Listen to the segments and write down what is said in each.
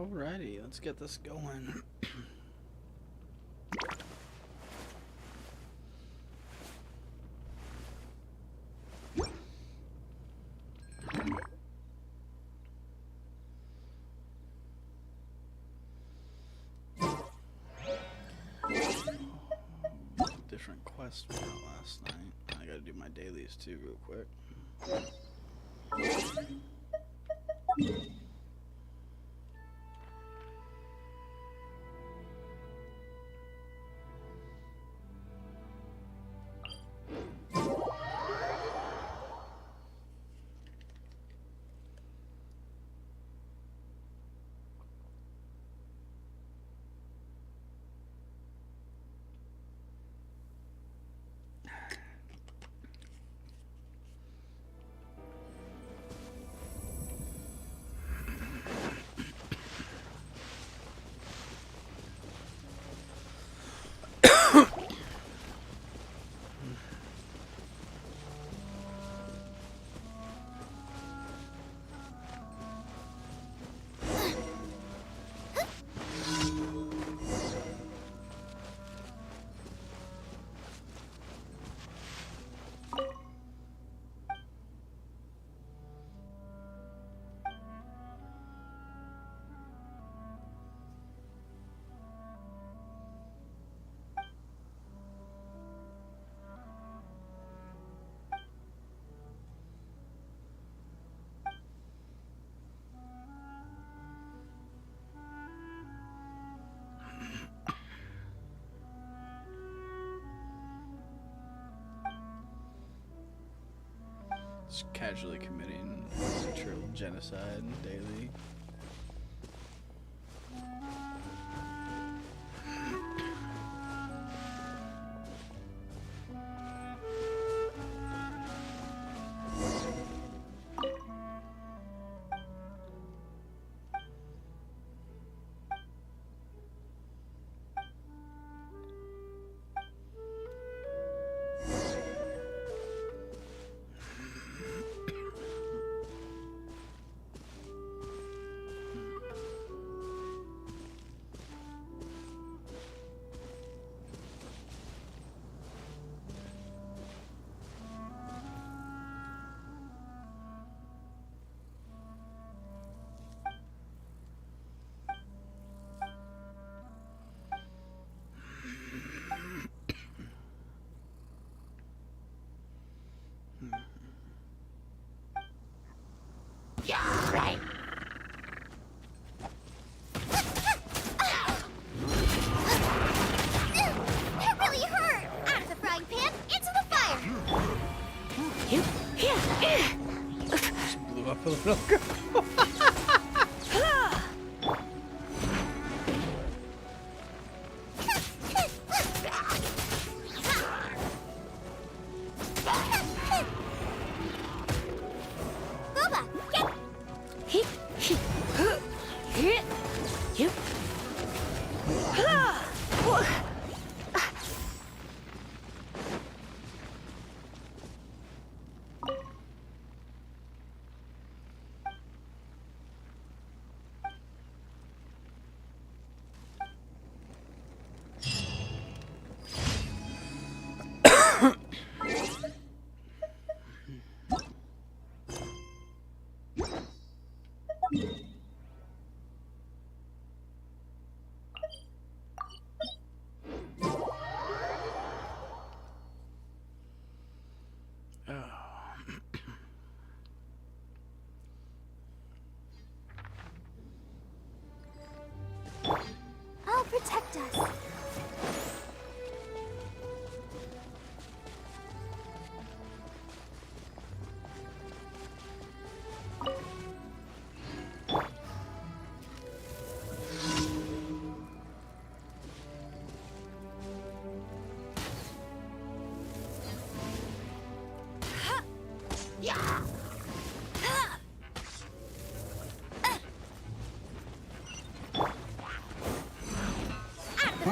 Alrighty, let's get this going. Different quest went out last night. I gotta do my dailies too real quick. Just casually committing literal genocide daily. Right. That really hurt! Out of the frying pan, into the fire! Just blew up a little. I'll protect us. Out of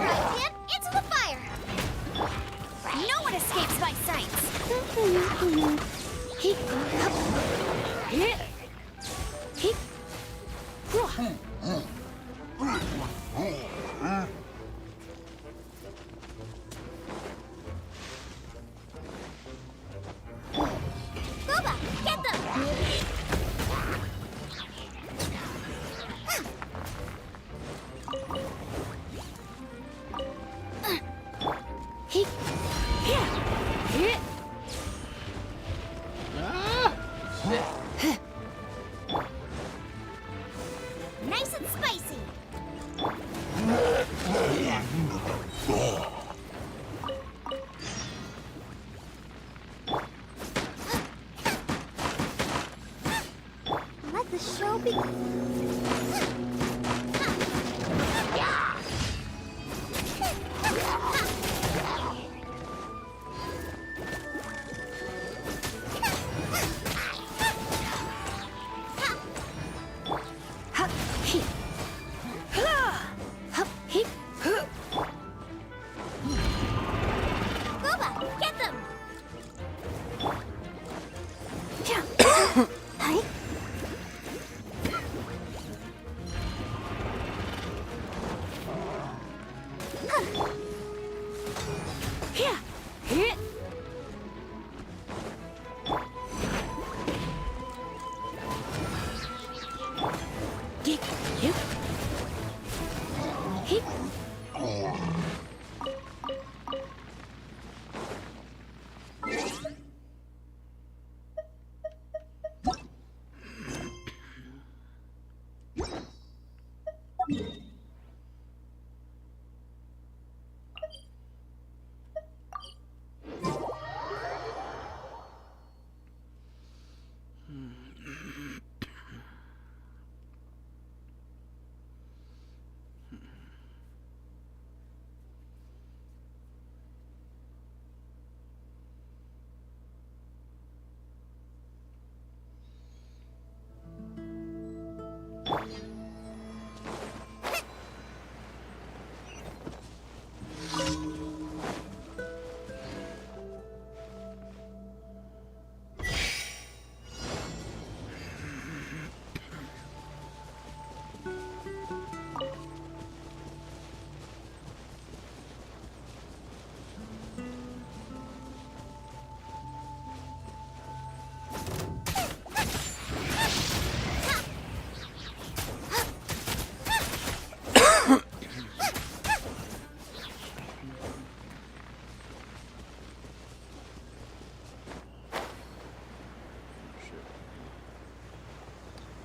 Here. Here. Get you. Hip.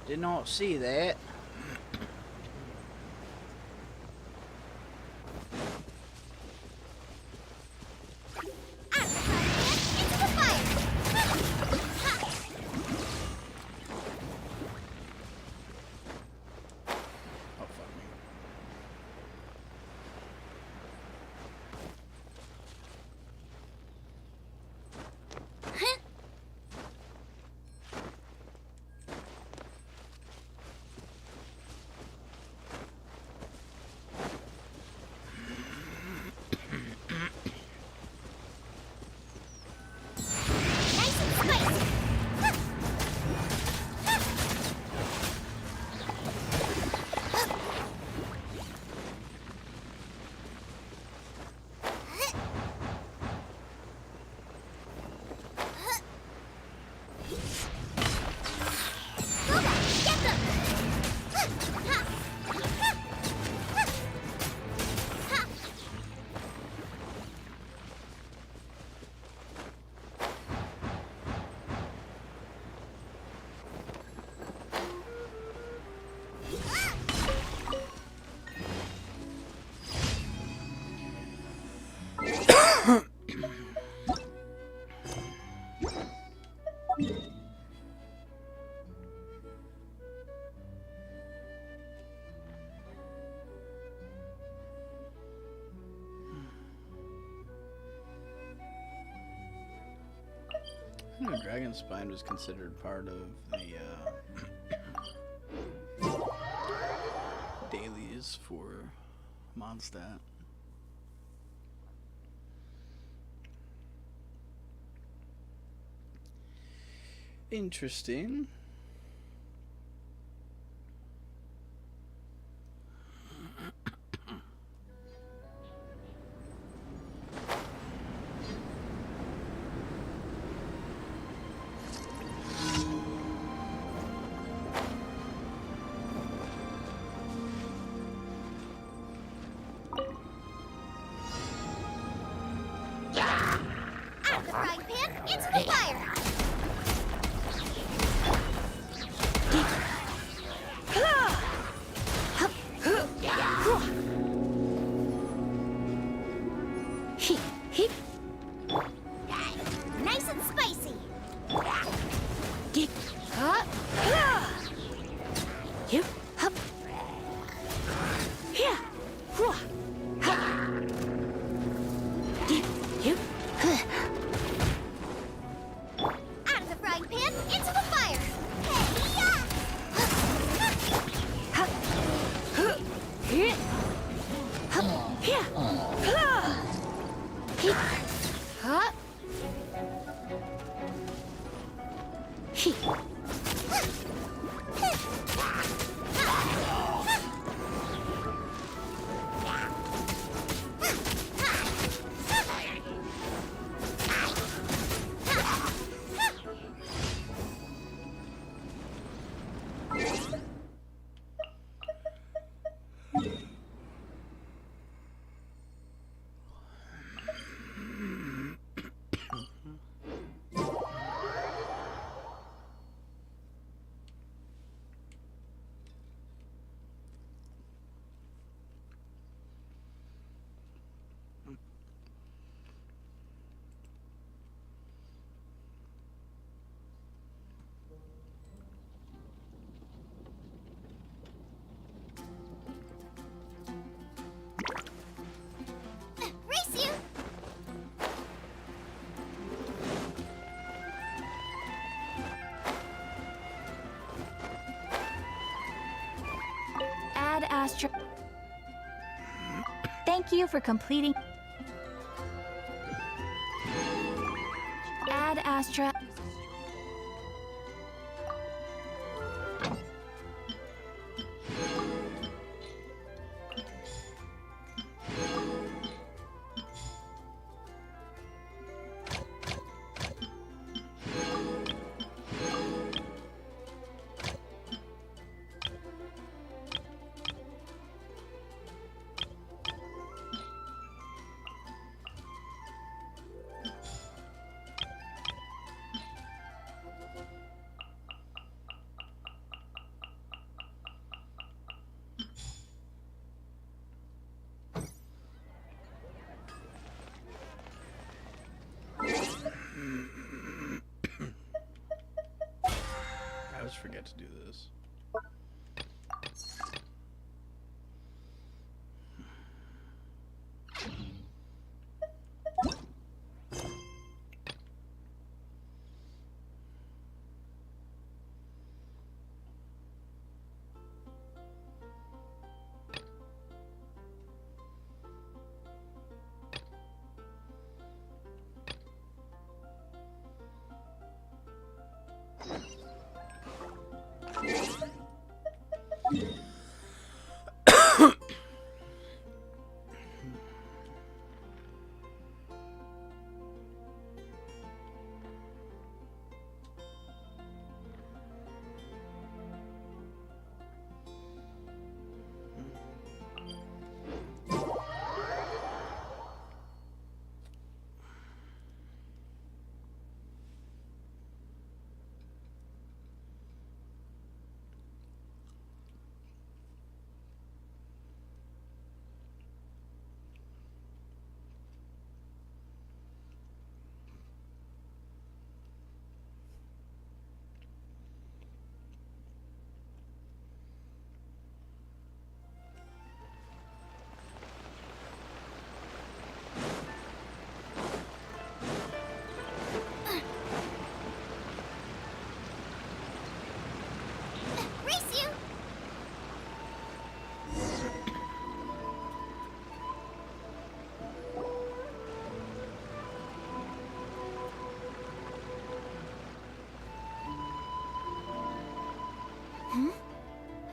Did not see that. Into the fire. Oh, fuck me. Nice and spicy. Go back. Get them. I know Dragon Spine was considered part of the dailies for Mondstadt. Interesting. Out of the frying pan, into the fire. Nice and spicy. You up. Here. You. Out of the frying pan, into the fire. Thank you for completing. Ad Astra. I always forget to do this. Race you!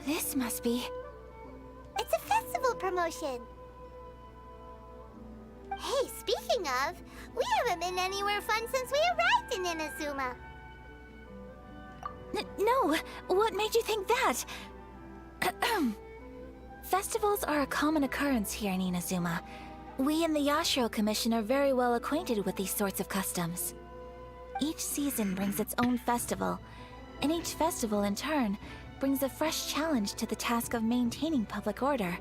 This must be. It's a festival promotion. Hey, speaking of, we haven't been anywhere fun since we arrived in Inazuma. No, what made you think that? Festivals are a common occurrence here in Inazuma. We in the Yashiro Commission are very well acquainted with these sorts of customs. Each season brings its own festival, and each festival in turn brings a fresh challenge to the task of maintaining public order.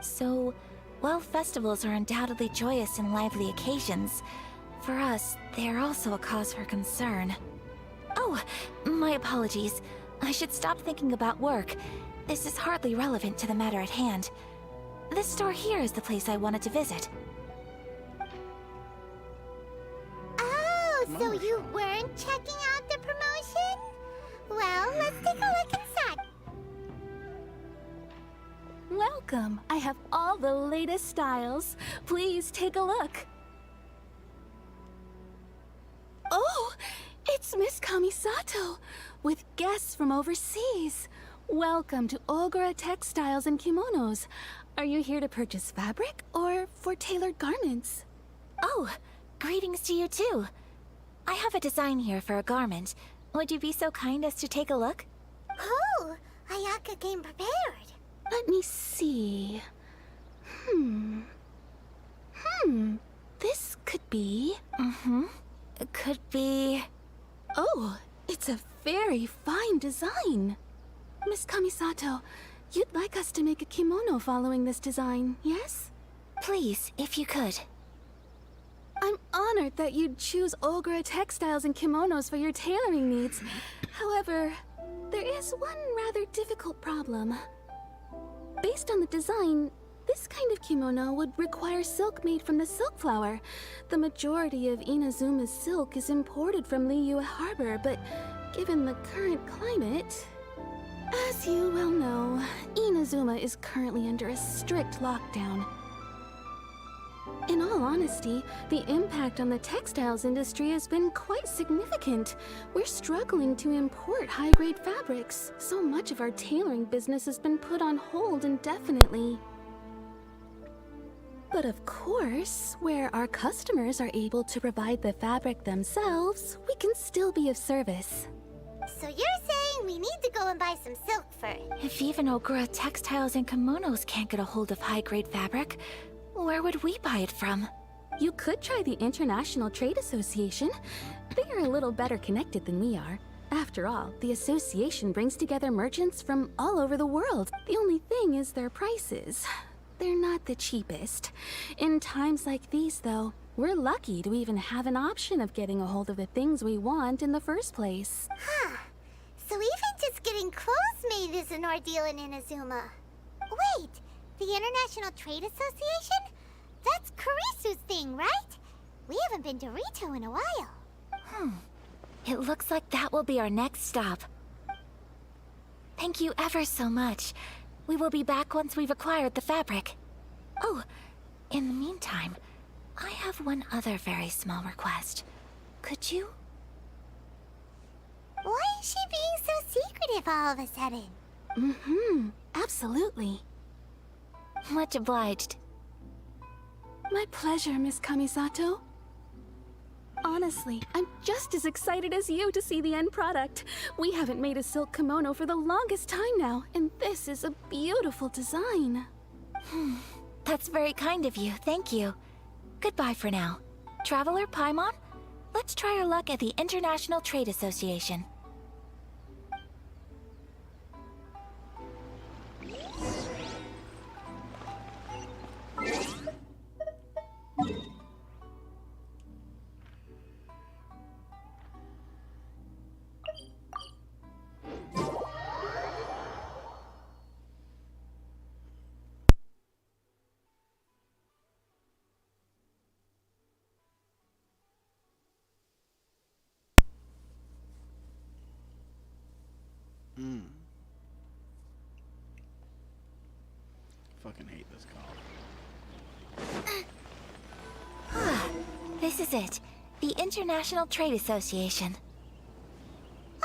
So, while festivals are undoubtedly joyous and lively occasions, for us, they are also a cause for concern. Oh, my apologies. I should stop thinking about work. This is hardly relevant to the matter at hand. This store here is the place I wanted to visit. Oh, so you weren't checking out the promotion? Well, let's take a look inside. Welcome. I have all the latest styles. Please take a look. Oh, it's Miss Kamisato, with guests from overseas. Welcome to Ogura Textiles and Kimonos. Are you here to purchase fabric or for tailored garments? Oh, greetings to you too. I have a design here for a garment. Would you be so kind as to take a look? Oh, Ayaka came prepared. Let me see. This could be... It could be... Oh, it's a very fine design. Miss Kamisato, you'd like us to make a kimono following this design, yes? Please, if you could. I'm honored that you'd choose Ogura Textiles and Kimonos for your tailoring needs. However, there is one rather difficult problem. Based on the design, this kind of kimono would require silk made from the silk flower. The majority of Inazuma's silk is imported from Liyue Harbor, but given the current climate... As you well know, Inazuma is currently under a strict lockdown. In all honesty, the impact on the textiles industry has been quite significant. We're struggling to import high-grade fabrics. So much of our tailoring business has been put on hold indefinitely. But of course, where our customers are able to provide the fabric themselves, we can still be of service. So you're saying we need to go and buy some silk fur? If even Ogura textiles and kimonos can't get a hold of high-grade fabric, where would we buy it from? You could try the International Trade Association. They are a little better connected than we are. After all, the association brings together merchants from all over the world. The only thing is their prices. They're not the cheapest. In times like these, though, we're lucky to even have an option of getting a hold of the things we want in the first place. Huh. So even just getting clothes made is an ordeal in Inazuma. Wait, the International Trade Association? That's Kurisu's thing, right? We haven't been to Rito in a while. It looks like that will be our next stop. Thank you ever so much. We will be back once we've acquired the fabric. Oh, in the meantime, I have one other very small request. Could you? Why is she being so secretive all of a sudden? Absolutely. Much obliged. My pleasure, Miss Kamisato. Honestly, I'm just as excited as you to see the end product. We haven't made a silk kimono for the longest time now, and this is a beautiful design. That's very kind of you, thank you. Goodbye for now. Traveler Paimon, let's try our luck at the International Trade Association. Fucking hate this call. This is it. The International Trade Association.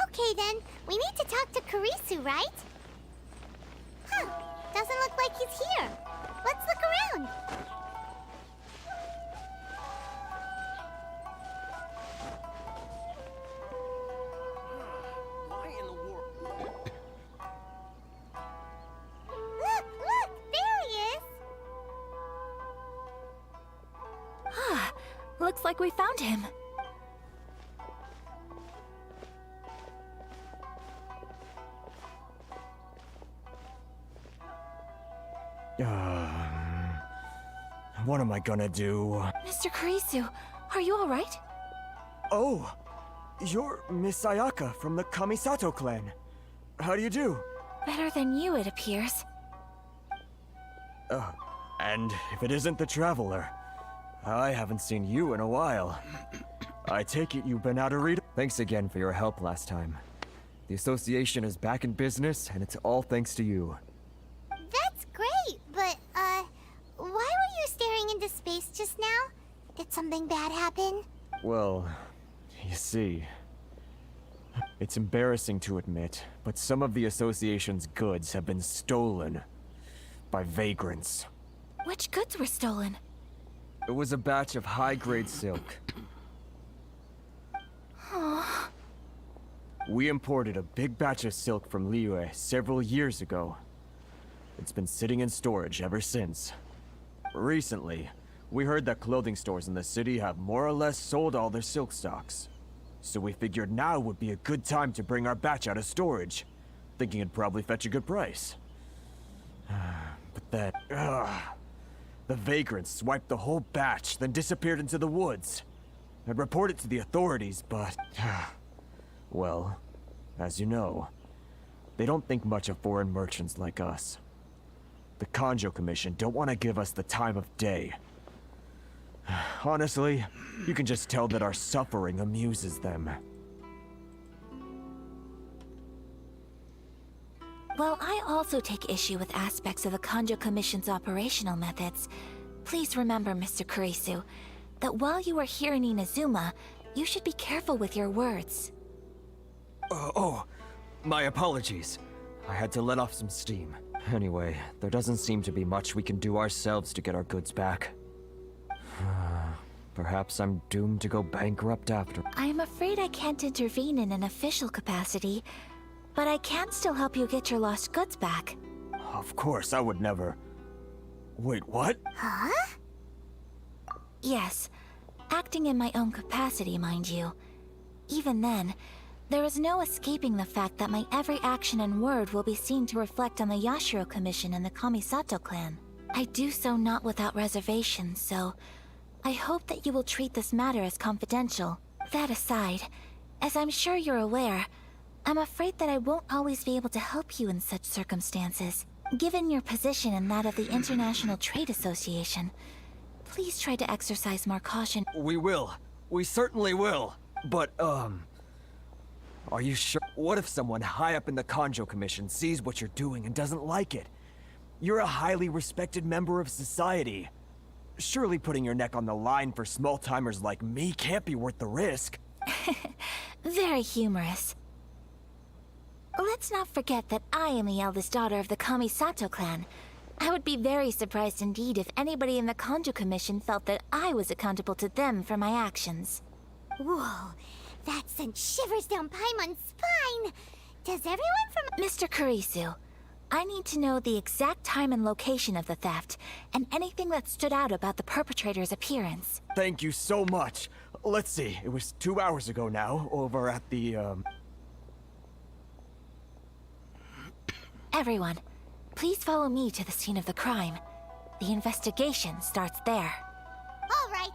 Okay then, we need to talk to Kurisu, right? Huh, doesn't look like he's here. Let's look around. Look, there he is. Looks like we found him. What am I gonna do? Mr. Kurisu, are you alright? Oh, you're Miss Sayaka from the Kamisato clan. How do you do? Better than you, it appears. And if it isn't the Traveler, I haven't seen you in a while. I take it you've been out of Rito? Thanks again for your help last time. The association is back in business, and it's all thanks to you. That's great, but, why were you staring into space just now? Did something bad happen? Well, you see, it's embarrassing to admit, but some of the association's goods have been stolen by vagrants. Which goods were stolen? It was a batch of high-grade silk. We imported a big batch of silk from Liyue several years ago. It's been sitting in storage ever since. Recently, we heard that clothing stores in the city have more or less sold all their silk stocks. So we figured now would be a good time to bring our batch out of storage, thinking it'd probably fetch a good price. But then, the vagrants swiped the whole batch, then disappeared into the woods. I'd report it to the authorities, but... well, as you know, they don't think much of foreign merchants like us. The Kanjo Commission don't want to give us the time of day. Honestly, you can just tell that our suffering amuses them. Well, I also take issue with aspects of the Kanjo Commission's operational methods. Please remember, Mr. Kurisu, that while you are here in Inazuma, you should be careful with your words. Oh, my apologies. I had to let off some steam. Anyway, there doesn't seem to be much we can do ourselves to get our goods back. Perhaps I'm doomed to go bankrupt after. I am afraid I can't intervene in an official capacity, but I can still help you get your lost goods back. Of course, I would never... Wait, what? Huh? Yes, acting in my own capacity, mind you. Even then, there is no escaping the fact that my every action and word will be seen to reflect on the Yashiro Commission and the Kamisato clan. I do so not without reservation, so I hope that you will treat this matter as confidential. That aside, as I'm sure you're aware, I'm afraid that I won't always be able to help you in such circumstances. Given your position and that of the International Trade Association, please try to exercise more caution. We will. We certainly will. But, are you sure? What if someone high up in the Kanjo Commission sees what you're doing and doesn't like it? You're a highly respected member of society. Surely putting your neck on the line for small-timers like me can't be worth the risk. Very humorous. Let's not forget that I am the eldest daughter of the Kamisato clan. I would be very surprised indeed if anybody in the Kanjo Commission felt that I was accountable to them for my actions. Whoa, that sent shivers down Paimon's spine. Does everyone from... Mr. Kurisu, I need to know the exact time and location of the theft, and anything that stood out about the perpetrator's appearance. Thank you so much. Let's see, it was 2 hours ago now, over at the, Everyone, please follow me to the scene of the crime. The investigation starts there. All right.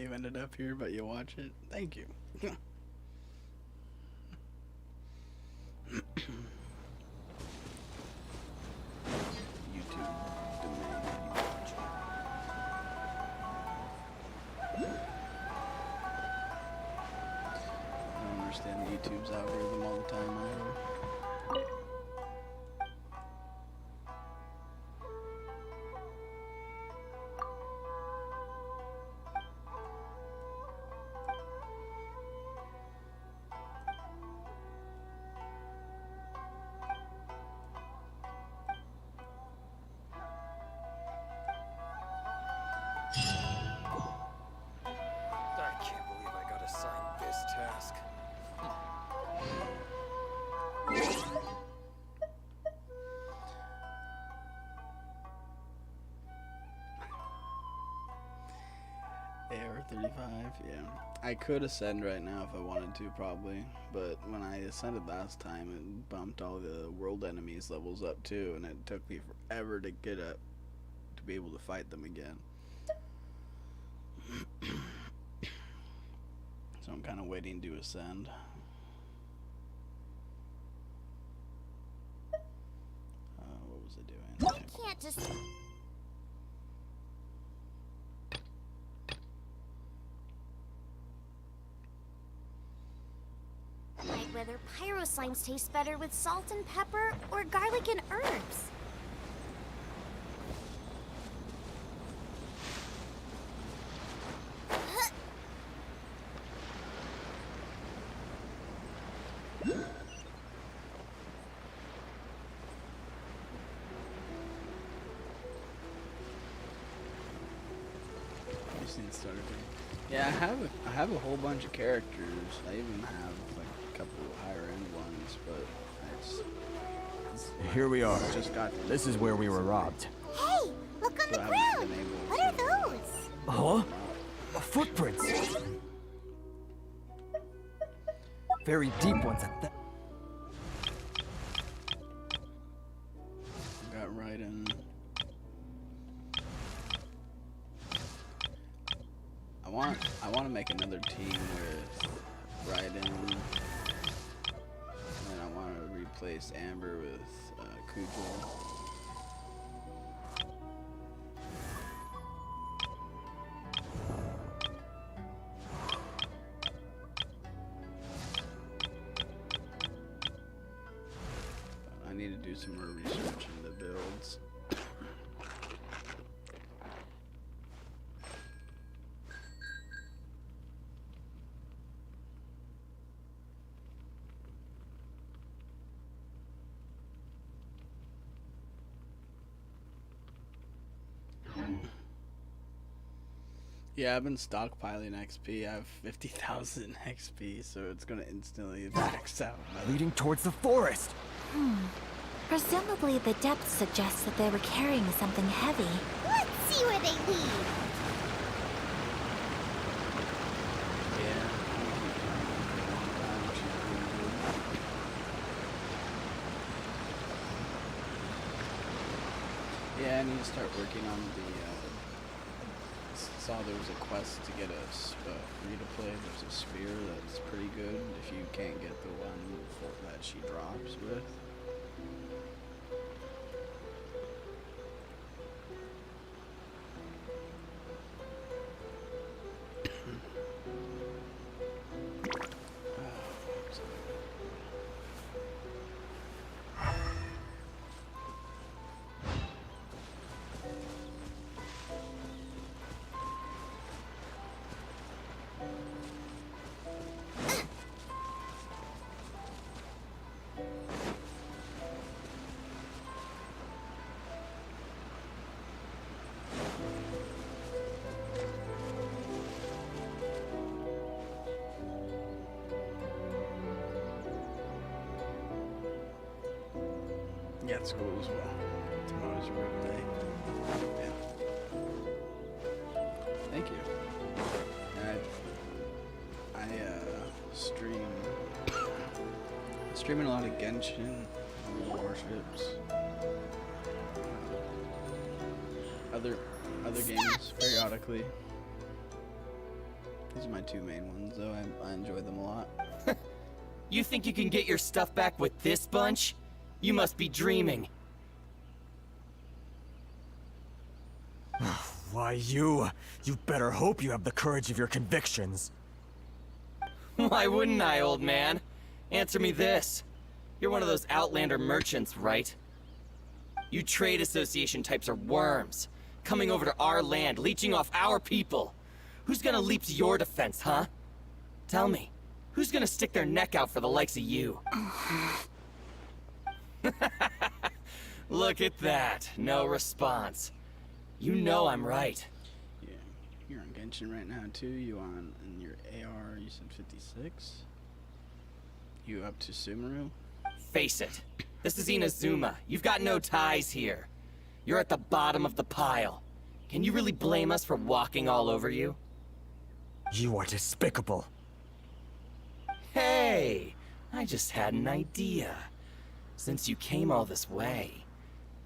you ended up here, but you watch it. Thank you. YouTube domain that you watch it. I don't understand YouTube's algorithm all the time either. I can't believe I got assigned this task. AR-35, yeah. I could ascend right now if I wanted to, probably. But when I ascended last time, it bumped all the world enemies levels up too, and it took me forever to get up to be able to fight them again. So I'm kind of waiting to ascend. What was it doing? You can't just... Like whether pyro slimes taste better with salt and pepper or garlic and herbs. Yeah, I have a whole bunch of characters. I even have like a couple higher end ones, but Here we are. just got This is where we were robbed. Hey, look on So the I haven't ground. been able What to- are those? Huh? Footprints. Very deep ones at that. got Raiden. I want to make another team with Raiden, and I want to replace Amber with Kujo. I need to do some more research into builds. Yeah, I've been stockpiling XP. I have 50,000 XP, so it's gonna instantly max out. Leading towards the forest. Presumably the depth suggests that they were carrying something heavy. Let's see where they lead. Yeah. Yeah, I need to start working on the. Saw there was a quest to get a free to play. There's a spear that's pretty good if you can't get the one that she drops with. Yeah, it's cool as well. Tomorrow's your birthday. Yeah. Thank you. I streaming a lot of Genshin, warships, other games periodically. These are my two main ones, though. I enjoy them a lot. You think you can get your stuff back with this bunch? You must be dreaming. Why, you better hope you have the courage of your convictions. Why wouldn't I, old man? Answer me this. You're one of those Outlander merchants, right? You trade association types are worms, coming over to our land, leeching off our people. Who's gonna leap to your defense, huh? Tell me, who's gonna stick their neck out for the likes of you? Look at that, no response. You know I'm right. Yeah, you're on Genshin right now too. You on in your AR? You said 56. You up to Sumeru? Face it, this is Inazuma. You've got no ties here. You're at the bottom of the pile. Can you really blame us for walking all over you? You are despicable. Hey, I just had an idea. Since you came all this way,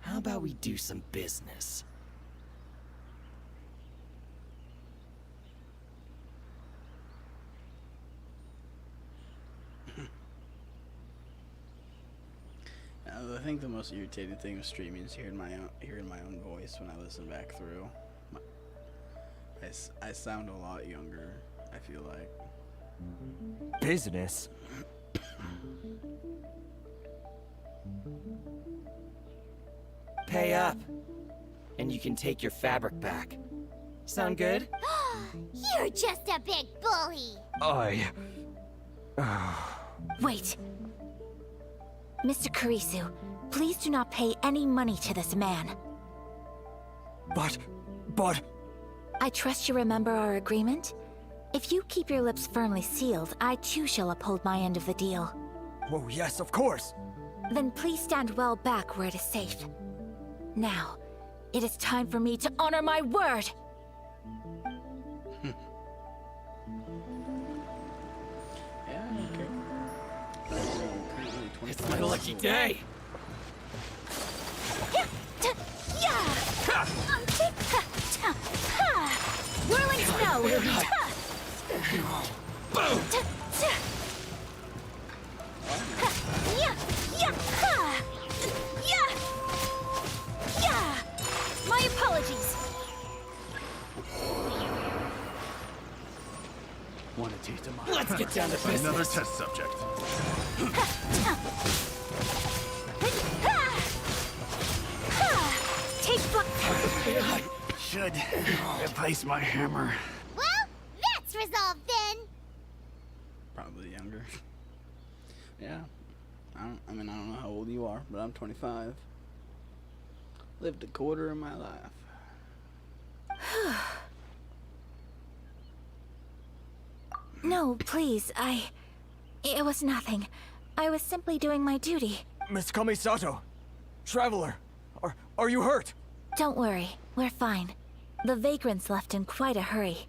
how about we do some business? I think the most irritating thing with streaming is hearing my own voice when I listen back through. I sound a lot younger, I feel like. Business? Pay up, and you can take your fabric back. Sound good? You're just a big bully. Wait. Mr. Kurisu, please do not pay any money to this man. But... I trust you remember our agreement? If you keep your lips firmly sealed, I too shall uphold my end of the deal. Oh, yes, of course. Then please stand well back where it is safe. Now, it is time for me to honor my word! Yeah, okay. It's my lucky day! Whirling snow will be Boom! My apologies. Want a taste of mine? Let's get down to business. Another test subject. Take Should replace my hammer. Well, that's resolved then. Probably younger. Yeah. I don't know how old you are, but I'm 25. Lived a quarter of my life. No, please, It was nothing. I was simply doing my duty. Miss Kamisato! Traveler! Are you hurt? Don't worry, we're fine. The vagrants left in quite a hurry.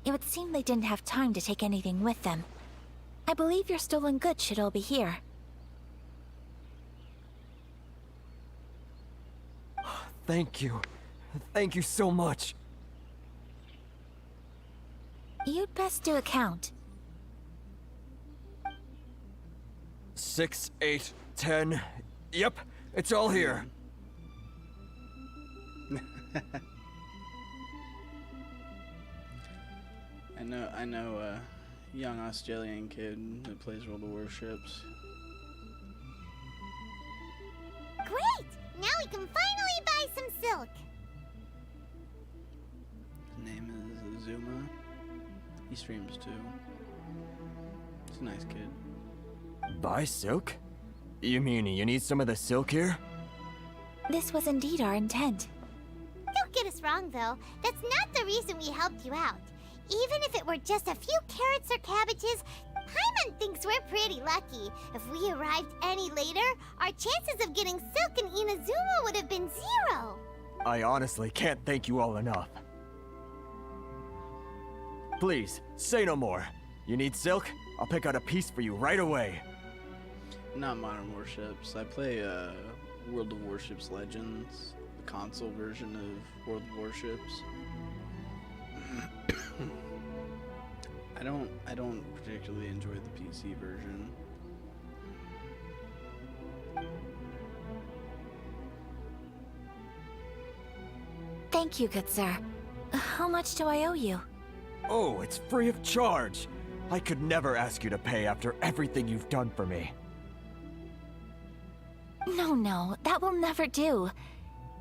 It would seem they didn't have time to take anything with them. I believe your stolen goods should all be here. Thank you. Thank you so much. You'd best do a count. 6, 8, 10. Yep, it's all here. I know a young Australian kid that plays World of Warships. Great! Now we can finally buy some silk. His name is Azuma. He streams too. He's a nice kid. Buy silk? You mean you need some of the silk here? This was indeed our intent. Don't get us wrong, though. That's not the reason we helped you out. Even if it were just a few carrots or cabbages, Paimon thinks we're pretty lucky. If we arrived any later, our chances of getting silk in Inazuma would have been 0. I honestly can't thank you all enough. Please, say no more. You need silk? I'll pick out a piece for you right away. Not Modern Warships. I play World of Warships Legends, the console version of World of Warships. I don't particularly enjoy the PC version. Thank you, good sir. How much do I owe you? Oh, it's free of charge. I could never ask you to pay after everything you've done for me. No, that will never do.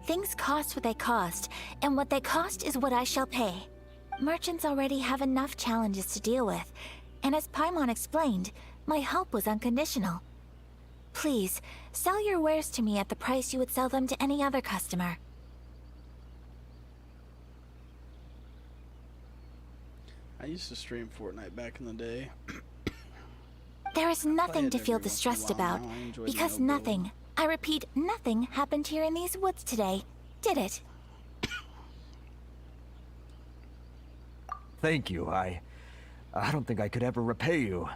Things cost what they cost, and what they cost is what I shall pay. Merchants already have enough challenges to deal with, and as Paimon explained, my help was unconditional. Please, sell your wares to me at the price you would sell them to any other customer. I used to stream Fortnite back in the day. There is nothing it to feel every once in a distressed while about, now. I enjoy because no build. nothing, I repeat, nothing happened here in these woods today, did it? Thank you. I don't think I could ever repay you.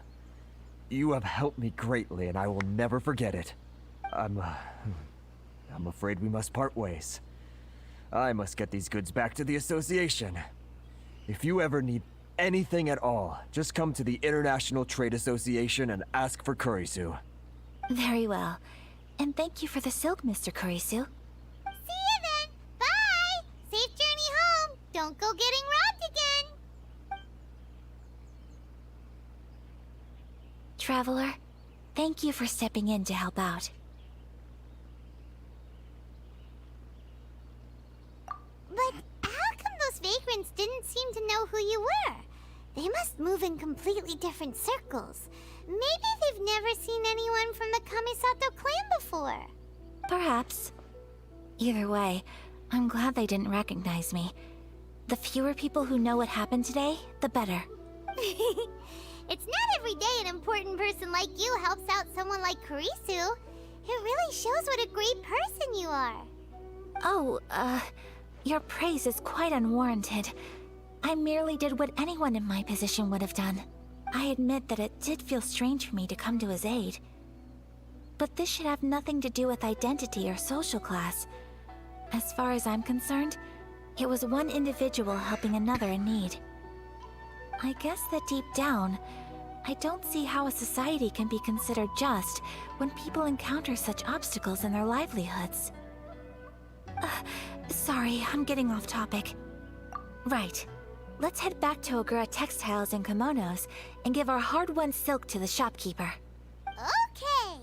You have helped me greatly, and I will never forget it. I'm afraid we must part ways. I must get these goods back to the association. If you ever need anything at all, just come to the International Trade Association and ask for Kurisu. Very well. And thank you for the silk, Mr. Kurisu. See you then. Bye. Safe journey home. Don't go getting robbed again. Traveler, thank you for stepping in to help out. But how come those vagrants didn't seem to know who you were? They must move in completely different circles. Maybe they've never seen anyone from the Kamisato clan before. Perhaps. Either way, I'm glad they didn't recognize me. The fewer people who know what happened today, the better. It's not every day an important person like you helps out someone like Kurisu. It really shows what a great person you are. Oh, your praise is quite unwarranted. I merely did what anyone in my position would have done. I admit that it did feel strange for me to come to his aid. But this should have nothing to do with identity or social class. As far as I'm concerned, it was one individual helping another in need. I guess that deep down, I don't see how a society can be considered just when people encounter such obstacles in their livelihoods. Sorry, I'm getting off topic. Right. Let's head back to Ogura Textiles and Kimonos and give our hard-won silk to the shopkeeper. Okay.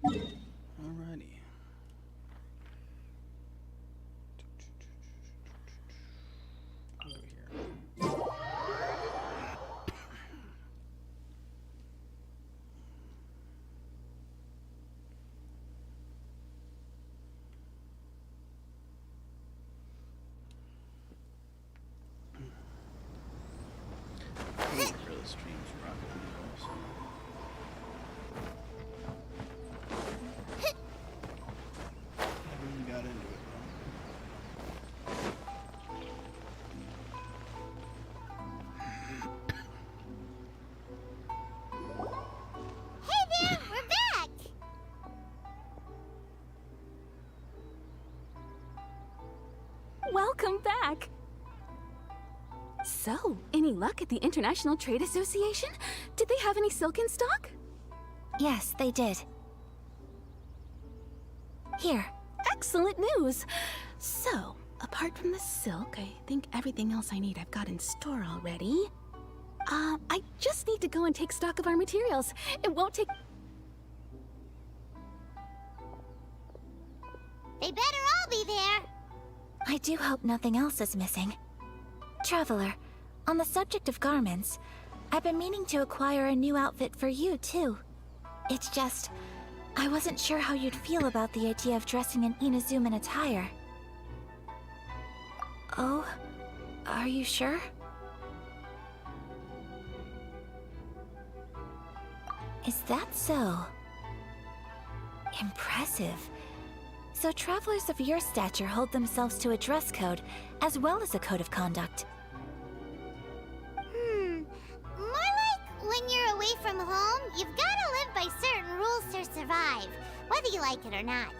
Alrighty. Over here. Wait for the streams Rocket Needles. I really got into it, Hey there, we're back. Welcome back! So, any luck at the International Trade Association? Did they have any silk in stock? Yes, they did. Here. Excellent news! So, apart from the silk, I think everything else I need I've got in store already. I just need to go and take stock of our materials. It won't take... They better all be there. I do hope nothing else is missing. Traveler, on the subject of garments, I've been meaning to acquire a new outfit for you, too. It's just, I wasn't sure how you'd feel about the idea of dressing in Inazuman attire. Oh? Are you sure? Is that so? Impressive. So travelers of your stature hold themselves to a dress code, as well as a code of conduct. More like when you're away from home, you've gotta live by certain rules to survive, whether you like it or not.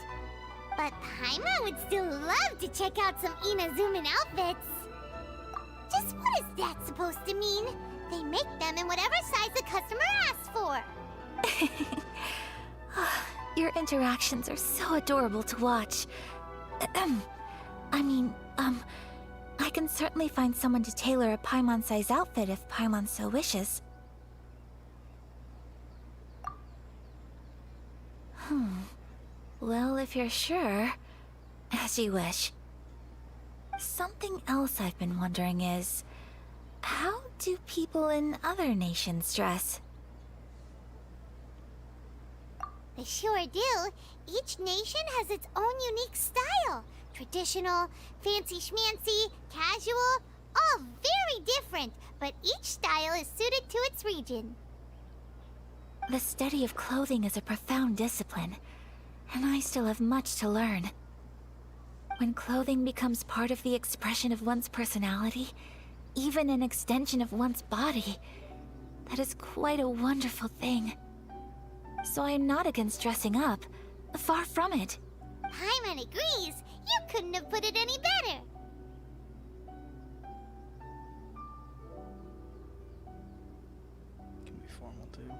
But Paimon would still love to check out some Inazuman outfits. Just what is that supposed to mean? They make them in whatever size the customer asks for. Your interactions are so adorable to watch. I mean, I can certainly find someone to tailor a Paimon-size outfit if Paimon so wishes. Well, if you're sure, as you wish. Something else I've been wondering is, how do people in other nations dress? They sure do. Each nation has its own unique style. Traditional, fancy schmancy, casual, all very different, but each style is suited to its region. The study of clothing is a profound discipline, and I still have much to learn. When clothing becomes part of the expression of one's personality, even an extension of one's body, that is quite a wonderful thing. So I am not against dressing up. Far from it. Paimon agrees. You couldn't have put it any better. Can be formal too.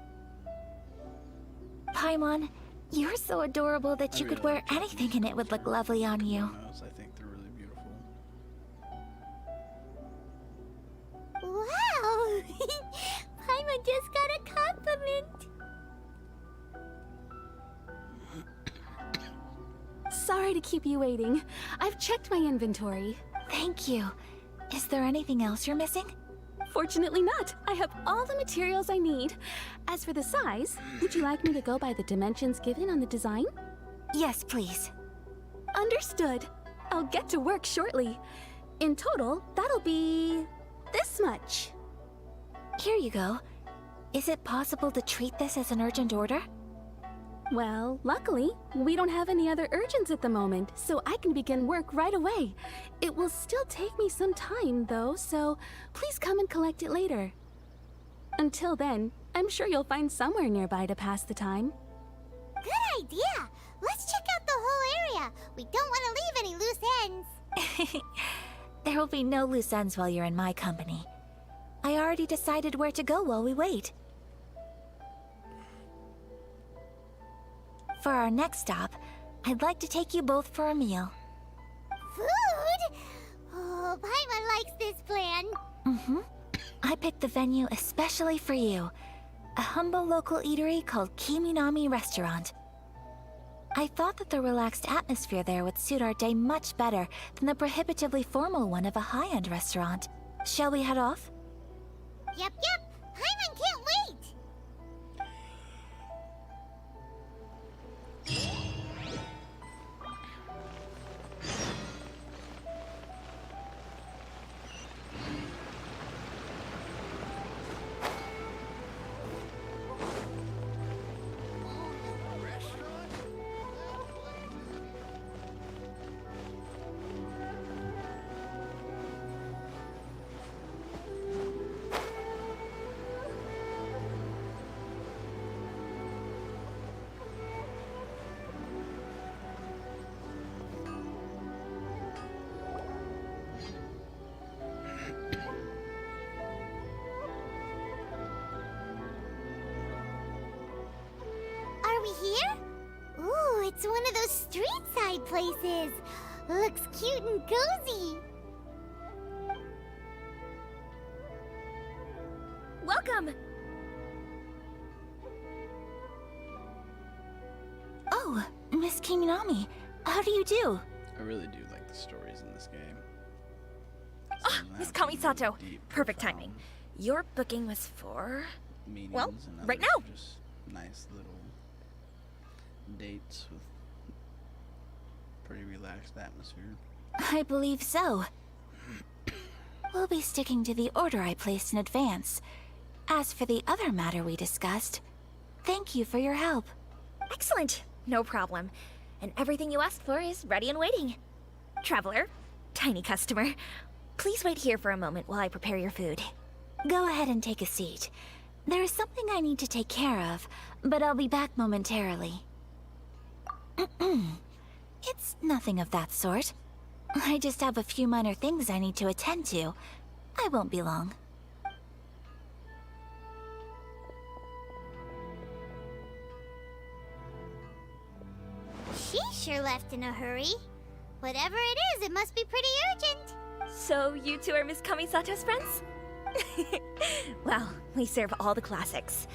Paimon, you're so adorable that I you could really wear like anything and it would look lovely on you. Nose, I think they're really beautiful. Wow! Paimon just got a compliment. Sorry to keep you waiting. I've checked my inventory. Thank you. Is there anything else you're missing? Fortunately not. I have all the materials I need. As for the size, would you like me to go by the dimensions given on the design? Yes, please. Understood. I'll get to work shortly. In total, that'll be this much. Here you go. Is it possible to treat this as an urgent order? Well, luckily, we don't have any other urgents at the moment, so I can begin work right away. It will still take me some time, though, so please come and collect it later. Until then, I'm sure you'll find somewhere nearby to pass the time. Good idea. Let's check out the whole area. We don't want to leave any loose ends. There will be no loose ends while you're in my company. I already decided where to go while we wait. For our next stop, I'd like to take you both for a meal. Food? Oh, Paimon likes this plan. I picked the venue especially for you. A humble local eatery called Kiminami Restaurant. I thought that the relaxed atmosphere there would suit our day much better than the prohibitively formal one of a high-end restaurant. Shall we head off? Yep. Paimon can't wait. Are we here? Ooh, it's one of those street-side places. Looks cute and cozy. Welcome! Oh, Miss Kiminami, how do you do? I really do like the stories in this game. Miss Kamisato, perfect timing. Your booking was for... well, right now. Just nice little dates with pretty relaxed atmosphere. I believe so. We'll be sticking to the order I placed in advance. As for the other matter we discussed, thank you for your help. Excellent. No problem. And everything you asked for is ready and waiting. Traveler, tiny customer, please wait here for a moment while I prepare your food. Go ahead and take a seat. There is something I need to take care of, but I'll be back momentarily. It's nothing of that sort. I just have a few minor things I need to attend to. I won't be long. She sure left in a hurry. Whatever it is, it must be pretty urgent. So you two are Miss Kamisato's friends? Well, we serve all the classics.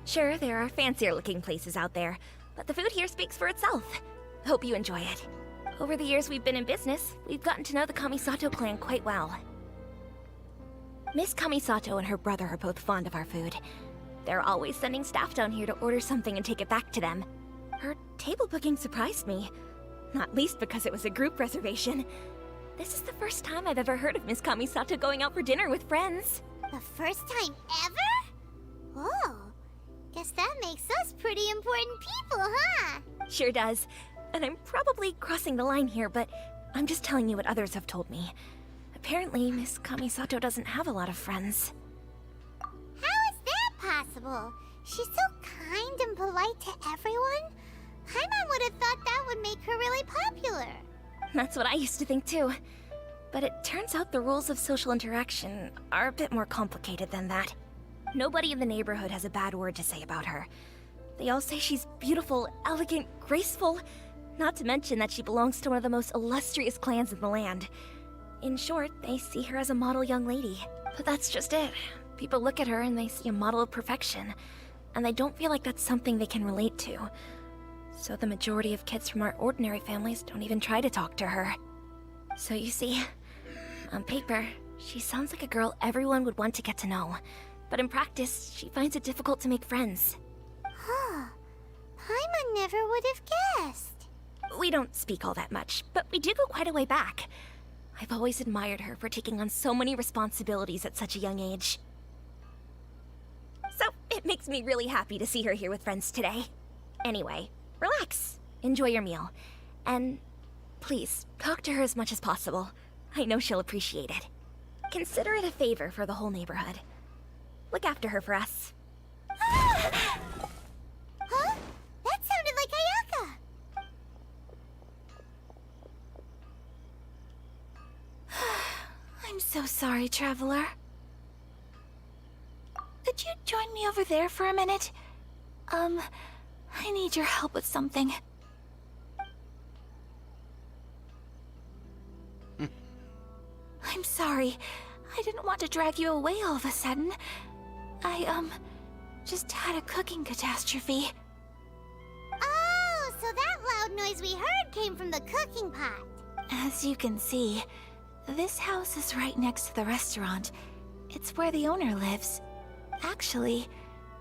Sure, there are fancier looking places out there, but the food here speaks for itself. Hope you enjoy it. Over the years we've been in business, we've gotten to know the Kamisato clan quite well. Miss Kamisato and her brother are both fond of our food. They're always sending staff down here to order something and take it back to them. Her table booking surprised me, not least because it was a group reservation. This is the first time I've ever heard of Miss Kamisato going out for dinner with friends. The first time ever? Oh, guess that makes us pretty important people, huh? Sure does. And I'm probably crossing the line here, but I'm just telling you what others have told me. Apparently, Miss Kamisato doesn't have a lot of friends. How is that possible? She's so kind and polite to everyone. Paimon would have thought that would make her really popular. That's what I used to think too. But it turns out the rules of social interaction are a bit more complicated than that. Nobody in the neighborhood has a bad word to say about her. They all say she's beautiful, elegant, graceful, not to mention that she belongs to one of the most illustrious clans in the land. In short, they see her as a model young lady. But that's just it. People look at her and they see a model of perfection, and they don't feel like that's something they can relate to. So the majority of kids from our ordinary families don't even try to talk to her. So you see, on paper, she sounds like a girl everyone would want to get to know. But in practice, she finds it difficult to make friends. Huh. Paimon never would have guessed. We don't speak all that much, but we do go quite a way back. I've always admired her for taking on so many responsibilities at such a young age. So, it makes me really happy to see her here with friends today. Anyway, relax, enjoy your meal, and please, talk to her as much as possible. I know she'll appreciate it. Consider it a favor for the whole neighborhood. Look after her for us. Huh? That sounded like Ayaka! I'm so sorry, Traveler. Could you join me over there for a minute? I need your help with something. I'm sorry. I didn't want to drag you away all of a sudden. I, just had a cooking catastrophe. Oh, so that loud noise we heard came from the cooking pot. As you can see, this house is right next to the restaurant. It's where the owner lives. Actually,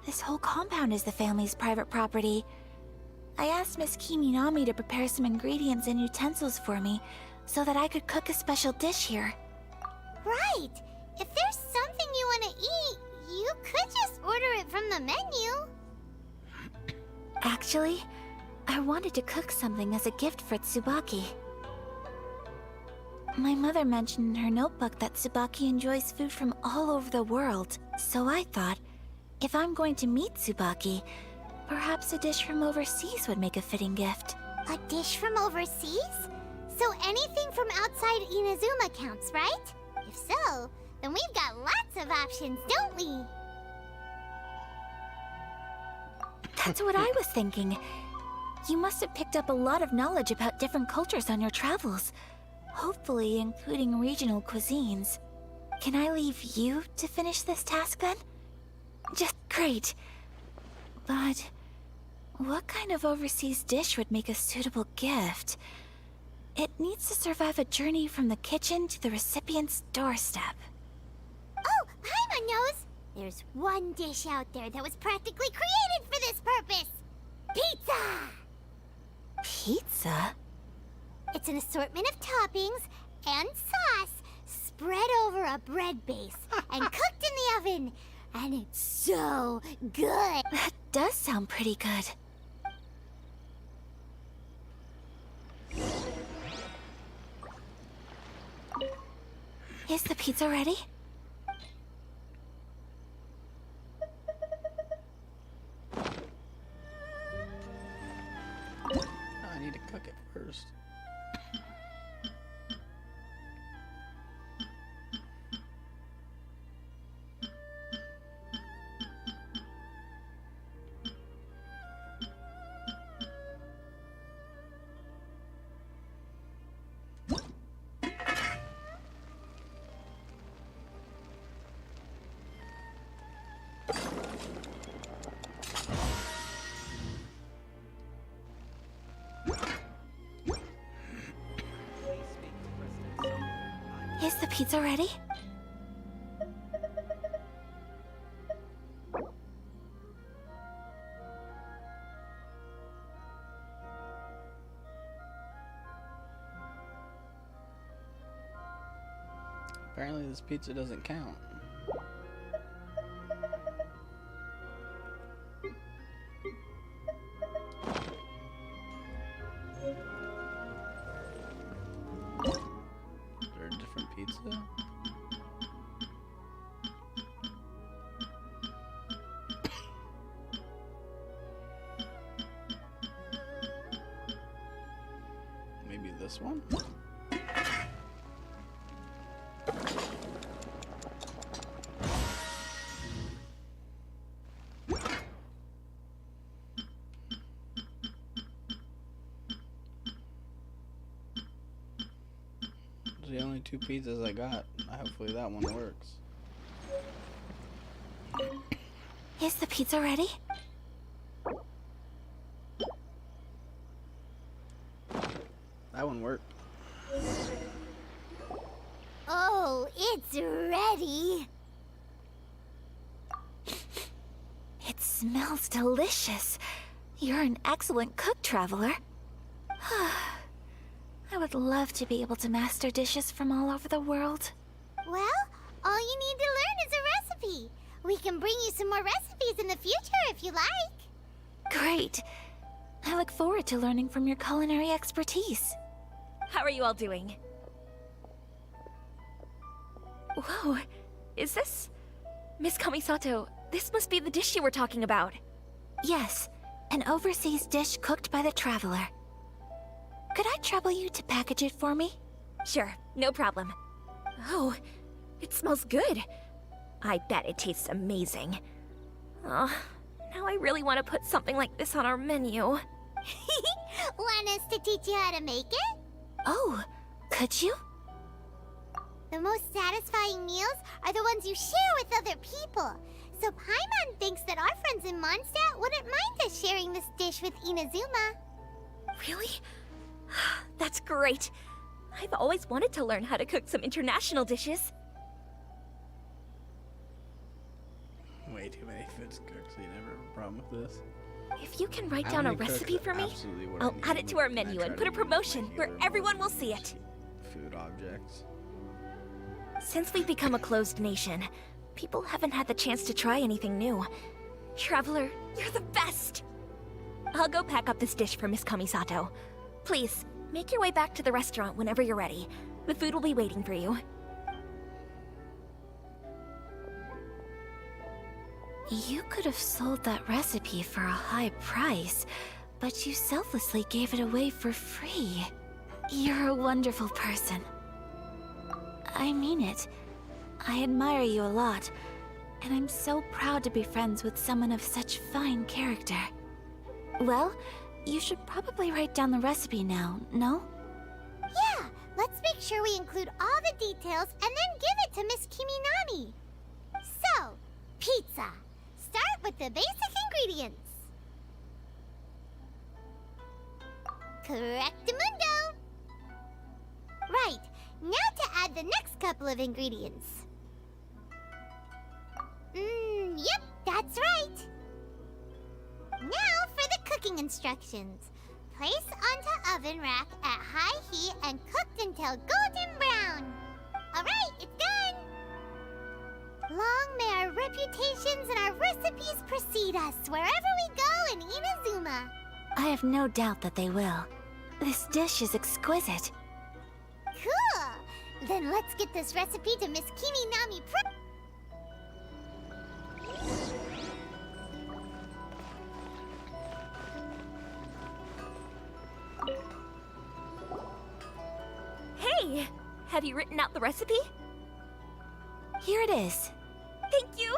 this whole compound is the family's private property. I asked Miss Kiminami to prepare some ingredients and utensils for me so that I could cook a special dish here. Right. If there's something you want to eat, you could just order it from the menu. Actually, I wanted to cook something as a gift for Tsubaki. My mother mentioned in her notebook that Tsubaki enjoys food from all over the world, so I thought, if I'm going to meet Tsubaki, perhaps a dish from overseas would make a fitting gift. A dish from overseas? So anything from outside Inazuma counts, right? If so, then we've got lots of options, don't we? That's what I was thinking. You must have picked up a lot of knowledge about different cultures on your travels. Hopefully including regional cuisines. Can I leave you to finish this task then? Just great. But what kind of overseas dish would make a suitable gift? It needs to survive a journey from the kitchen to the recipient's doorstep. Oh, Paimon knows! There's one dish out there that was practically created for this purpose! Pizza! Pizza? It's an assortment of toppings and sauce spread over a bread base and cooked in the oven. And it's so good! That does sound pretty good. Is the pizza ready? I need to cook it first. Is the pizza ready? Apparently this pizza doesn't count. Is there a different pizza? Maybe this one? The only two pizzas I got. Hopefully that one works. Is the pizza ready? That one worked. Oh, it's ready. It smells delicious. You're an excellent cook, Traveler. I would love to be able to master dishes from all over the world. Well, all you need to learn is a recipe. We can bring you some more recipes in the future if you like. Great. I look forward to learning from your culinary expertise. How are you all doing? Whoa, is this... Miss Kamisato, this must be the dish you were talking about. Yes, an overseas dish cooked by the Traveler. Could I trouble you to package it for me? Sure, no problem. Oh, it smells good. I bet it tastes amazing. Oh, now I really want to put something like this on our menu. Want us to teach you how to make it? Oh, could you? The most satisfying meals are the ones you share with other people. So Paimon thinks that our friends in Mondstadt wouldn't mind us sharing this dish with Inazuma. Really? That's great. I've always wanted to learn how to cook some international dishes. Way too many foods cooked, so you never have a problem with this. If you can write I down a only cook recipe for me, absolutely what I I'll need, add it to our and I menu try and to put a use promotion my where healer everyone will more see it. Food objects. Since we've become a closed nation, people haven't had the chance to try anything new. Traveler, you're the best! I'll go pack up this dish for Miss Kamisato. Please, make your way back to the restaurant whenever you're ready. The food will be waiting for you. You could have sold that recipe for a high price, but you selflessly gave it away for free. You're a wonderful person. I mean it. I admire you a lot, and I'm so proud to be friends with someone of such fine character. Well, you should probably write down the recipe now, no? Yeah, let's make sure we include all the details and then give it to Miss Kiminami. So, pizza. Start with the basic ingredients. Correctamundo. Right, now to add the next couple of ingredients. Yep, that's right. Now for the cooking instructions. Place onto oven rack at high heat and cooked until golden brown. Alright, it's done! Long may our reputations and our recipes precede us wherever we go in Inazuma. I have no doubt that they will. This dish is exquisite. Cool! Then let's get this recipe to Miss Kiminami Hey! Have you written out the recipe? Here it is. Thank you!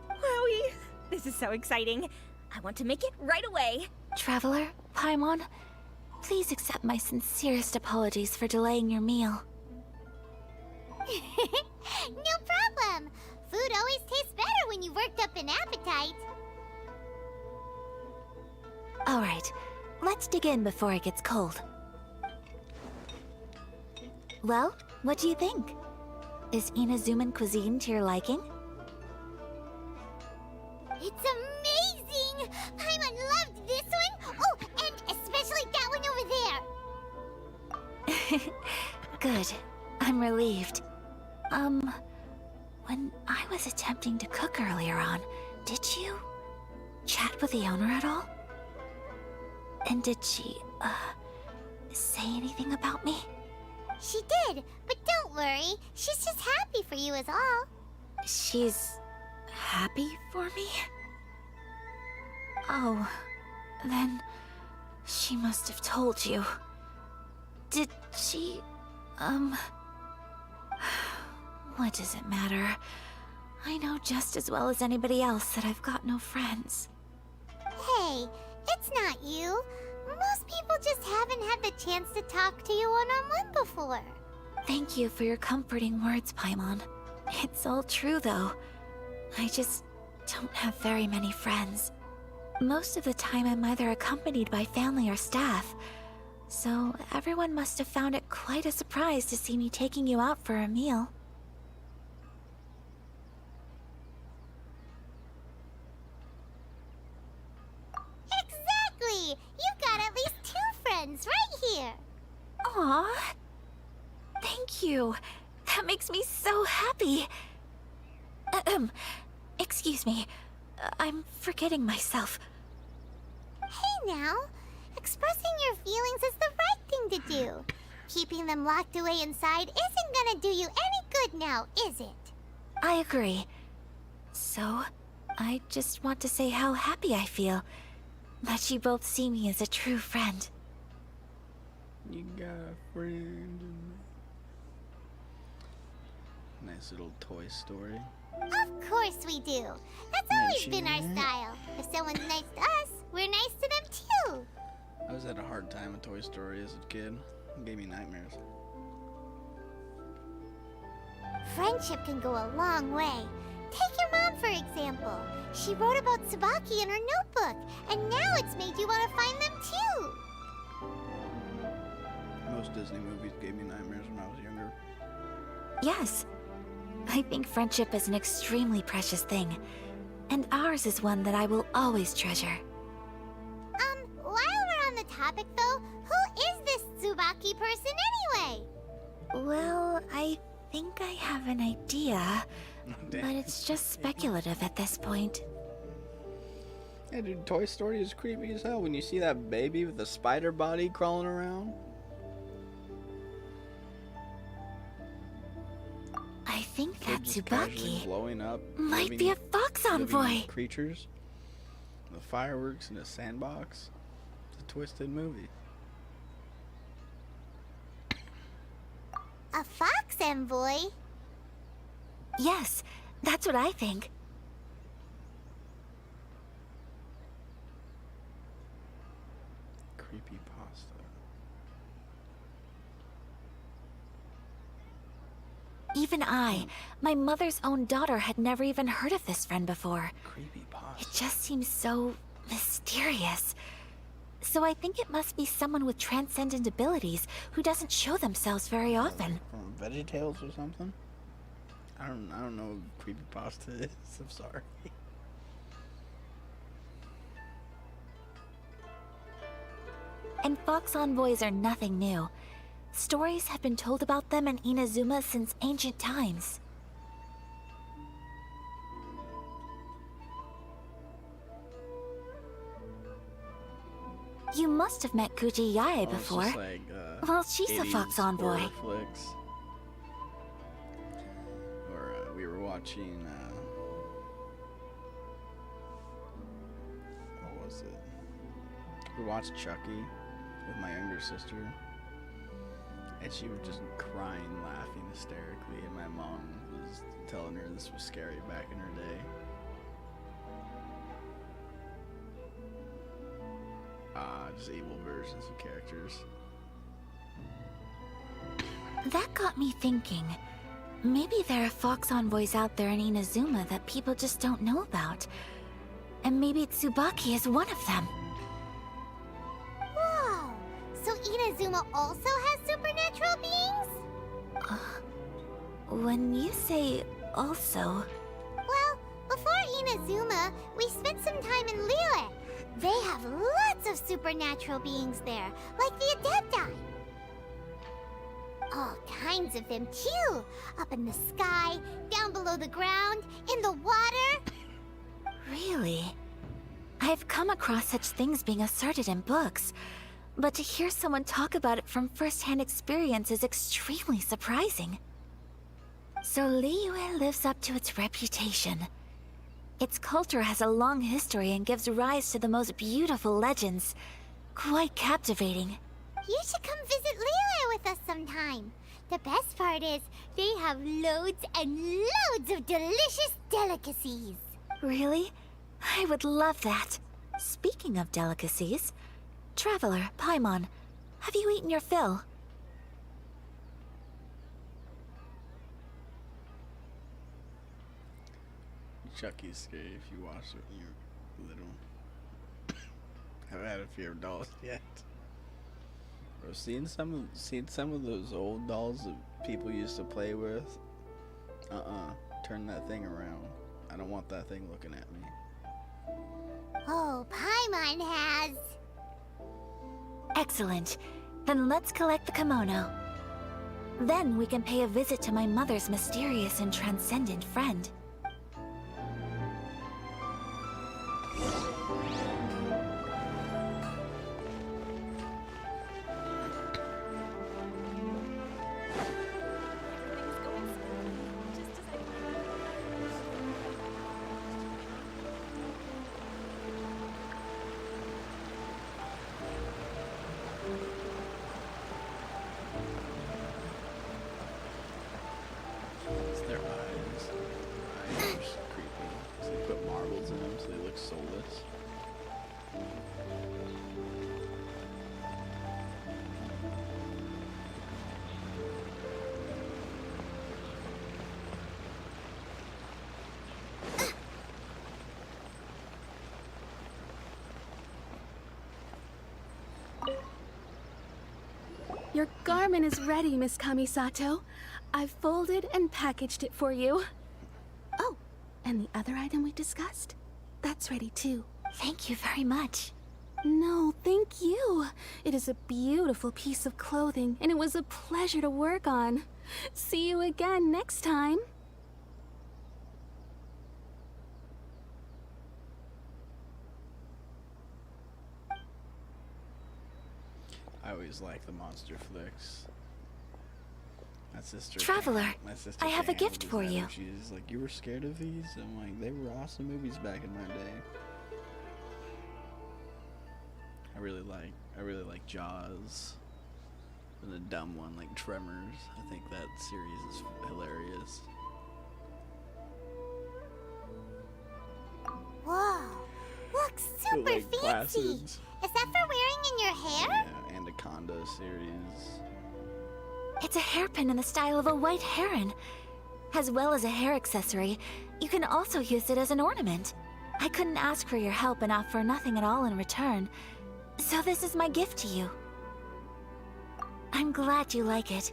Wowie! This is so exciting. I want to make it right away. Traveler, Paimon, please accept my sincerest apologies for delaying your meal. No problem! Food always tastes better when you've worked up an appetite. Alright, let's dig in before it gets cold. Well, what do you think? Is Inazuman cuisine to your liking? It's amazing! Paimon loved this one! Oh, and especially that one over there! Good. I'm relieved. When I was attempting to cook earlier on, did you chat with the owner at all? And did she, say anything about me? She did, but don't worry. She's just happy for you is all. She's happy for me? Oh, then she must have told you. Did she, what does it matter? I know just as well as anybody else that I've got no friends. Hey, it's not you. Most people just haven't had the chance to talk to you one-on-one before. Thank you for your comforting words, Paimon. It's all true, though. I just don't have very many friends. Most of the time I'm either accompanied by family or staff, so everyone must have found it quite a surprise to see me taking you out for a meal. Exactly! You've got at least 2 friends right here. Aw! Thank you. That makes me so happy. Excuse me. I'm forgetting myself. Hey now, expressing your feelings is the right thing to do. Keeping them locked away inside isn't gonna do you any good now, is it? I agree. So, I just want to say how happy I feel that you both see me as a true friend. You got a friend in me. Nice little Toy Story. Of course we do. That's always been our style. If someone's nice to us, we're nice to them too. I always had a hard time with Toy Story as a kid. It gave me nightmares. Friendship can go a long way. Take your mom, for example. She wrote about Tsubaki in her notebook, and now it's made you want to find them too. Most Disney movies gave me nightmares when I was younger. Yes. I think friendship is an extremely precious thing, and ours is one that I will always treasure. While we're on the topic though, who is this Tsubaki person anyway? Well, I think I have an idea, but Damn. it's just speculative at this point. Yeah, dude, Toy Story is creepy as hell when you see that baby with the spider body crawling around. I think Kid that just casually Tsubaki blowing up might living- be a fox living envoy. creatures. The fireworks in a sandbox. It's a twisted movie. A fox envoy? Yes, that's what I think. Creepy pasta. Even I, my mother's own daughter, had never even heard of this friend before. Creepy It pasta. just seems so mysterious. So I think it must be someone with transcendent abilities who doesn't show themselves very often. From VeggieTales or something? I don't know what creepy pasta is. I'm sorry. And fox envoys are nothing new. Stories have been told about them in Inazuma since ancient times. You must have met Kuji Yae Oh, it's before. just like, Well, she's a 80s fox envoy. horror flicks. Or we were watching. What was it? We watched Chucky with my younger sister, and she was just crying, laughing hysterically, and my mom was telling her this was scary back in her day. Just evil versions of characters. That got me thinking. Maybe there are fox envoys out there in Inazuma that people just don't know about. And maybe Tsubaki is one of them. Whoa! So Inazuma also has supernatural beings? When you say also... Well, before Inazuma, we spent some time in Liyue. They have lots of supernatural beings there, like the Adepti. All kinds of them, too. Up in the sky, down below the ground, in the water. Really? I've come across such things being asserted in books, but to hear someone talk about it from first-hand experience is extremely surprising. So Liyue lives up to its reputation. Its culture has a long history and gives rise to the most beautiful legends. Quite captivating. You should come visit Liyue with us sometime. The best part is, they have loads and loads of delicious delicacies. Really? I would love that. Speaking of delicacies, Traveler, Paimon, have you eaten your fill? Chucky's scary if you watch it when you're little. Haven't had a fear of dolls yet. Bro, seen some of those old dolls that people used to play with? Turn that thing around. I don't want that thing looking at me. Oh, Paimon has. Excellent. Then let's collect the kimono. Then we can pay a visit to my mother's mysterious and transcendent friend. It's their eyes. Eyes are just creepy. So they put marbles in them so they look soulless. Your garment is ready, Miss Kamisato. I've folded and packaged it for you. Oh, and the other item we discussed? That's ready too. Thank you very much. No, thank you. It is a beautiful piece of clothing, and it was a pleasure to work on. See you again next time. I always like the monster flicks. My sister. Traveler, my sister I have a can't gift handle for these you. either. She's like, you were scared of these? I'm like, they were awesome movies back in my day. I really like Jaws. And a dumb one like Tremors. I think that series is hilarious. Whoa. Looks super like fancy. Placids. Is that for wearing in your hair? Yeah, Anaconda series. It's a hairpin in the style of a white heron. As well as a hair accessory, you can also use it as an ornament. I couldn't ask for your help and offer nothing at all in return. So this is my gift to you. I'm glad you like it.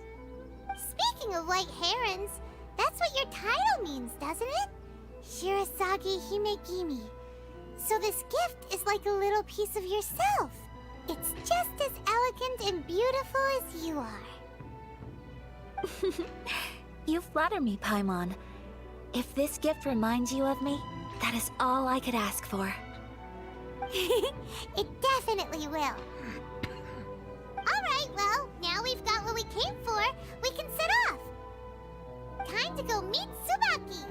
Speaking of white herons, that's what your title means, doesn't it? Shirasagi Himegimi. So this gift is like a little piece of yourself. It's just as elegant and beautiful as you are. You flatter me, Paimon. If this gift reminds you of me, that is all I could ask for. It definitely will. Alright, well, now we've got what we came for, we can set off. Time to go meet Tsubaki.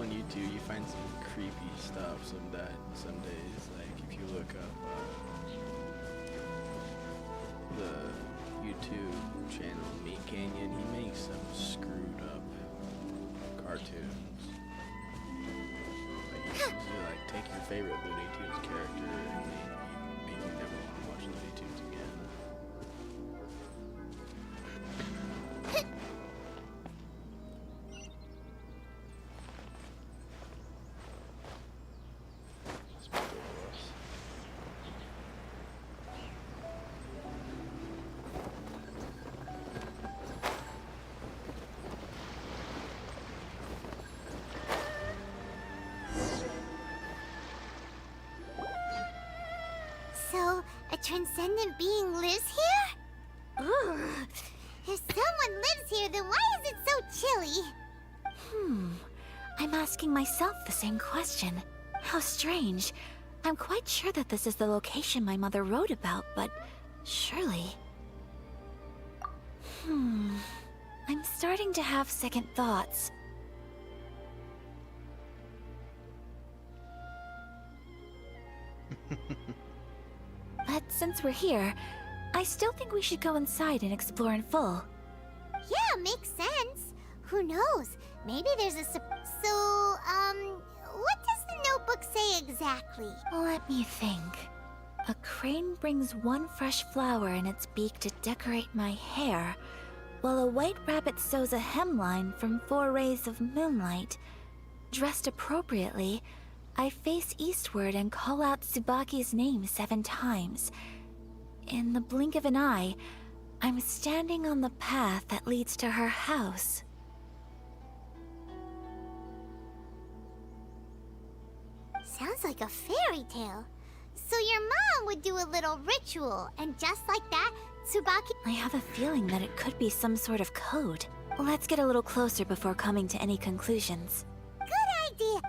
on YouTube, you find some creepy stuff some days. Like if you look up the YouTube channel Meat Canyon, he makes some screwed up cartoons. Like you usually like take your favorite Looney Tunes character and make you never want to watch Looney Tunes again. It's ridiculous. So, a transcendent being lives here? Ugh. If someone lives here, then why is it so chilly? I'm asking myself the same question. How strange. I'm quite sure that this is the location my mother wrote about, but surely... I'm starting to have second thoughts. But since we're here, I still think we should go inside and explore in full. Yeah, makes sense. Who knows? Maybe there's a what does the notebook say exactly? Let me think. A crane brings one fresh flower in its beak to decorate my hair, while a white rabbit sews a hemline from 4 rays of moonlight. Dressed appropriately, I face eastward and call out Tsubaki's name 7 times. In the blink of an eye, I'm standing on the path that leads to her house. Sounds like a fairy tale. So your mom would do a little ritual, and just like that, Tsubaki... I have a feeling that it could be some sort of code. Let's get a little closer before coming to any conclusions. Good idea.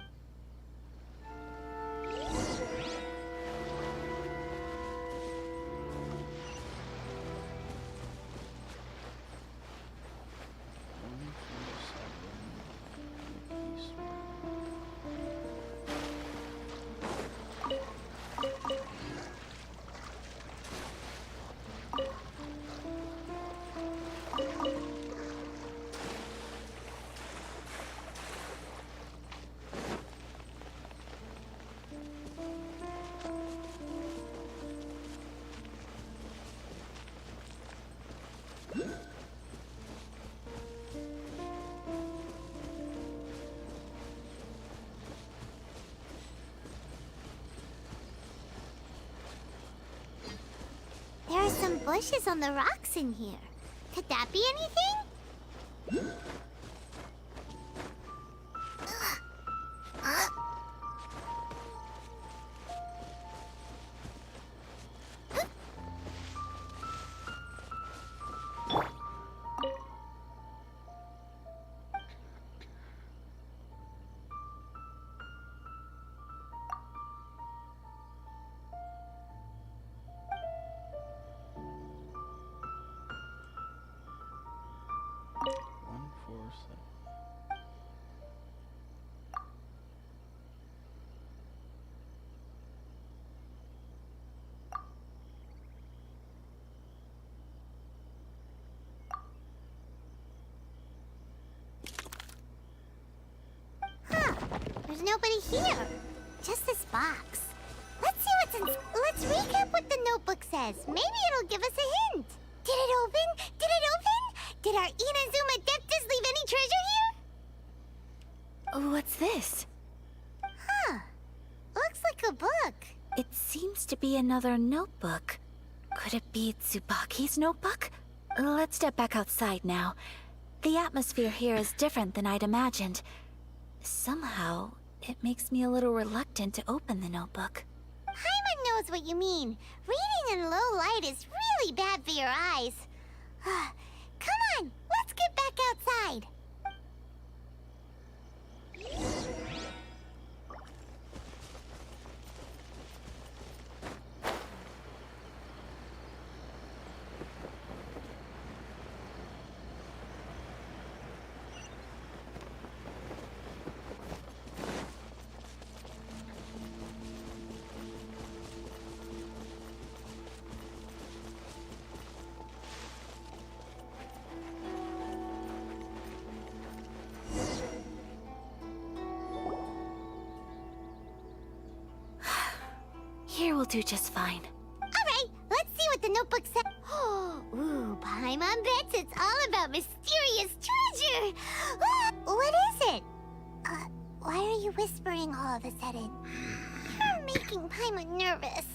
There are some bushes on the rocks in here. Could that be anything? There's nobody here. Just this box. Let's see what's in... Let's recap what the notebook says. Maybe it'll give us a hint. Did it open? Did it open? Did our Inazuma Deptus leave any treasure here? What's this? Huh. Looks like a book. It seems to be another notebook. Could it be Tsubaki's notebook? Let's step back outside now. The atmosphere here is different than I'd imagined. Somehow, it makes me a little reluctant to open the notebook. Paimon knows what you mean. Reading in low light is really bad for your eyes. Come on, let's get back outside. do just fine. Alright, let's see what the notebook says. Ooh, Paimon bets it's all about mysterious treasure. What is it? Why are you whispering all of a sudden? You're making Paimon nervous.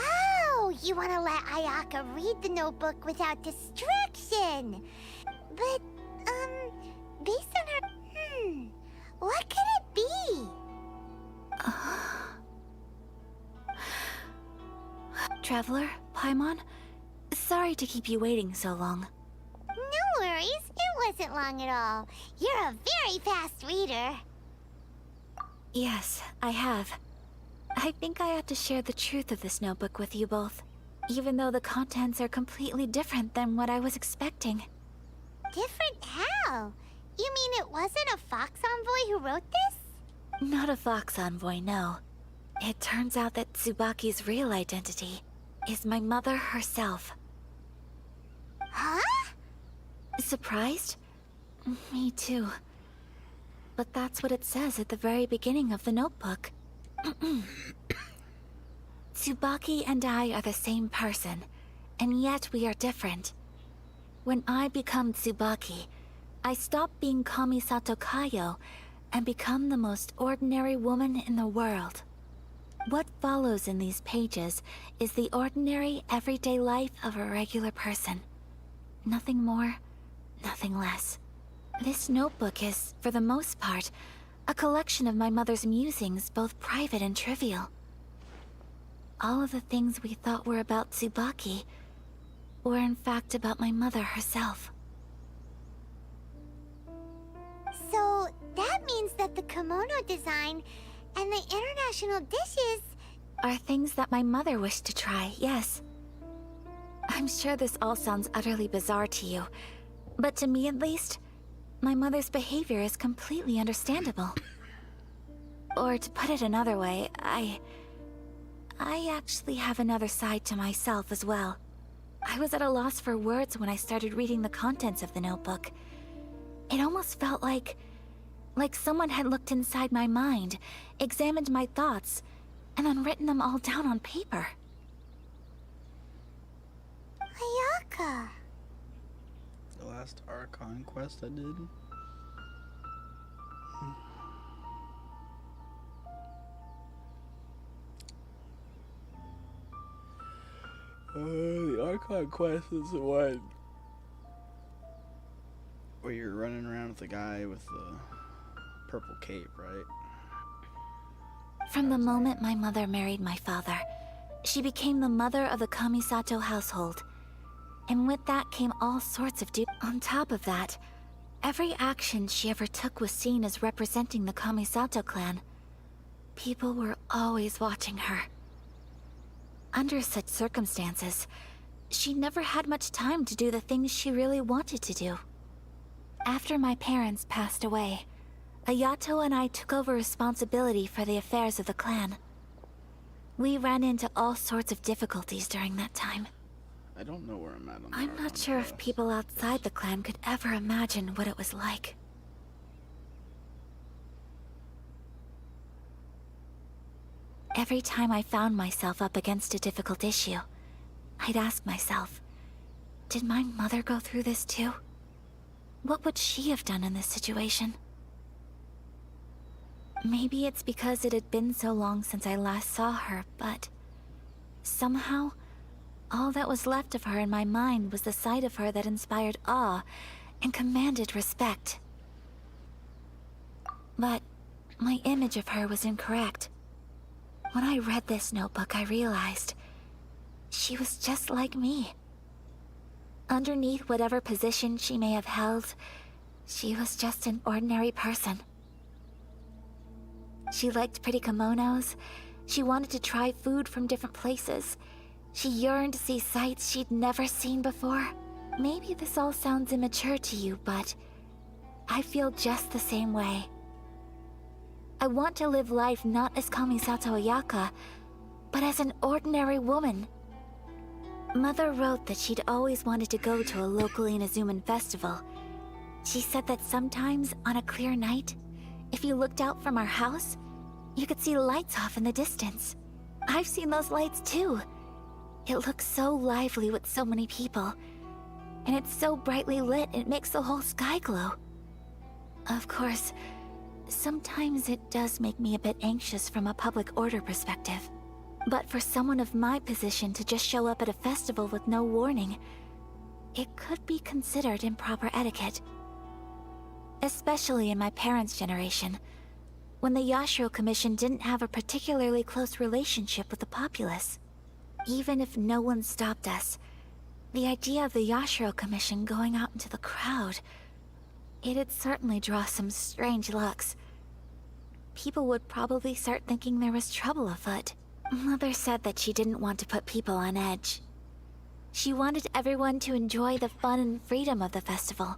Oh, you want to let Ayaka read the notebook without distraction. But, based on her... what could it be? Traveler, Paimon, sorry to keep you waiting so long. No worries, it wasn't long at all. You're a very fast reader. Yes, I have. I think I ought to share the truth of this notebook with you both, even though the contents are completely different than what I was expecting. Different how? You mean it wasn't a Fox Envoy who wrote this? Not a Fox Envoy, no. It turns out that Tsubaki's real identity is my mother herself. Huh? Surprised? Me too. But that's what it says at the very beginning of the notebook. Tsubaki and I are the same person, and yet we are different. When I become Tsubaki, I stop being Kamisato Kayo and become the most ordinary woman in the world. What follows in these pages is the ordinary, everyday life of a regular person. Nothing more, nothing less. This notebook is, for the most part, a collection of my mother's musings, both private and trivial. All of the things we thought were about Tsubaki were in fact about my mother herself. So, that means that the kimono design and the international dishes... are things that my mother wished to try, yes. I'm sure this all sounds utterly bizarre to you, but to me at least, my mother's behavior is completely understandable. Or to put it another way, I actually have another side to myself as well. I was at a loss for words when I started reading the contents of the notebook. It almost felt like someone had looked inside my mind, examined my thoughts, and then written them all down on paper. Ayaka. The last Archon quest I did. The Archon quest is the one where you're running around with the guy with the purple cape, right? From the moment my mother married my father, she became the mother of the Kamisato household. And with that came all sorts of On top of that, every action she ever took was seen as representing the Kamisato clan. People were always watching her. Under such circumstances, she never had much time to do the things she really wanted to do. After my parents passed away, Ayato and I took over responsibility for the affairs of the clan. We ran into all sorts of difficulties during that time. I don't know where I'm at on the I'm Archon not sure if quest. people outside the clan could ever imagine what it was like. Every time I found myself up against a difficult issue, I'd ask myself, did my mother go through this too? What would she have done in this situation? Maybe it's because it had been so long since I last saw her, but somehow, all that was left of her in my mind was the side of her that inspired awe and commanded respect. But my image of her was incorrect. When I read this notebook, I realized she was just like me. Underneath whatever position she may have held, she was just an ordinary person. She liked pretty kimonos. She wanted to try food from different places. She yearned to see sights she'd never seen before. Maybe this all sounds immature to you, but I feel just the same way. I want to live life not as Kamisato Ayaka, but as an ordinary woman. Mother wrote that she'd always wanted to go to a local Inazuman festival, She said that sometimes, on a clear night, if you looked out from our house, you could see lights off in the distance. I've seen those lights too. It looks so lively with so many people. And it's so brightly lit, it makes the whole sky glow. Of course, sometimes it does make me a bit anxious from a public order perspective. But for someone of my position to just show up at a festival with no warning, it could be considered improper etiquette. Especially in my parents' generation, when the Yashiro Commission didn't have a particularly close relationship with the populace. Even if no one stopped us, the idea of the Yashiro Commission going out into the crowd, it'd certainly draw some strange looks. People would probably start thinking there was trouble afoot. Mother said that she didn't want to put people on edge. She wanted everyone to enjoy the fun and freedom of the festival.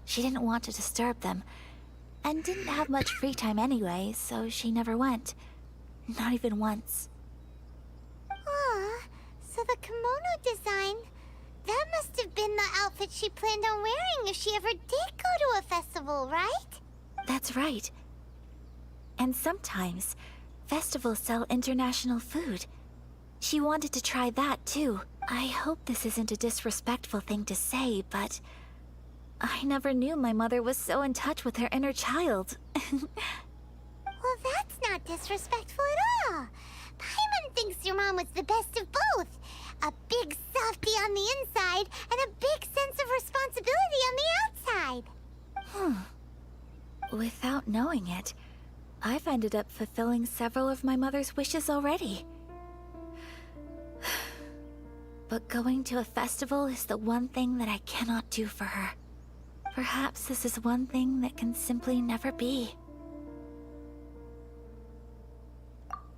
She didn't want to disturb them, and didn't have much free time anyway, so she never went. Not even once. Aw, so the kimono design, that must have been the outfit she planned on wearing if she ever did go to a festival, right? That's right. And sometimes, festivals sell international food. She wanted to try that too. I hope this isn't a disrespectful thing to say, but I never knew my mother was so in touch with her inner child. Well, that's not disrespectful at all. Paimon thinks your mom was the best of both. A big softie on the inside and a big sense of responsibility on the outside. Without knowing it, I've ended up fulfilling several of my mother's wishes already. But going to a festival is the one thing that I cannot do for her. Perhaps this is one thing that can simply never be.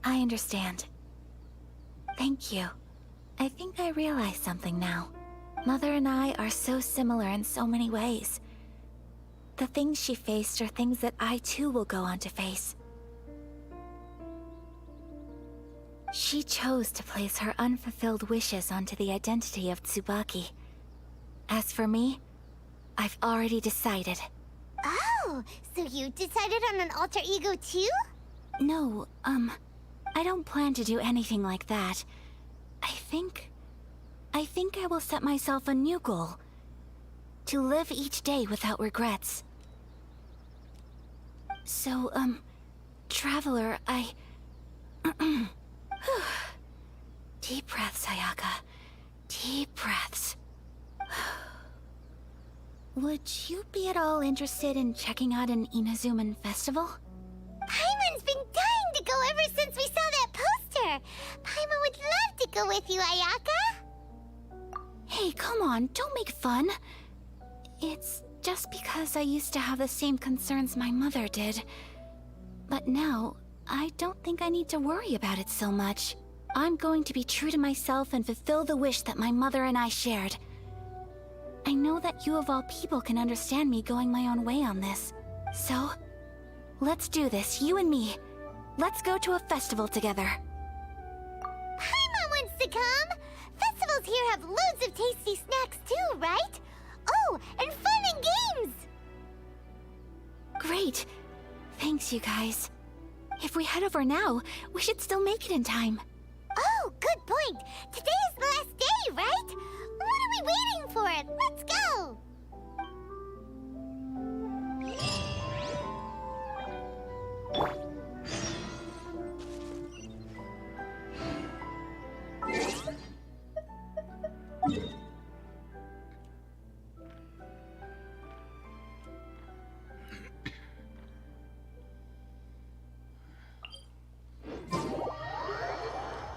I understand. Thank you. I think I realize something now. Mother and I are so similar in so many ways. The things she faced are things that I too will go on to face. She chose to place her unfulfilled wishes onto the identity of Tsubaki. As for me, I've already decided. Oh, so you decided on an alter ego too? No, I don't plan to do anything like that. I think I will set myself a new goal. To live each day without regrets. So, Traveler, Deep breaths, Ayaka. Deep breaths. Would you be at all interested in checking out an Inazuman festival? Paimon's been dying to go ever since we saw that poster. Paimon would love to go with you, Ayaka. Hey, come on, don't make fun. It's just because I used to have the same concerns my mother did. But now, I don't think I need to worry about it so much. I'm going to be true to myself and fulfill the wish that my mother and I shared. I know that you of all people can understand me going my own way on this. So, let's do this, you and me. Let's go to a festival together. Paimon wants to come! Festivals here have loads of tasty snacks too, right? Oh, and fun and games! Great. Thanks, you guys. If we head over now, we should still make it in time. Oh, good point. Today is the last day, right? What are we waiting for? Let's go!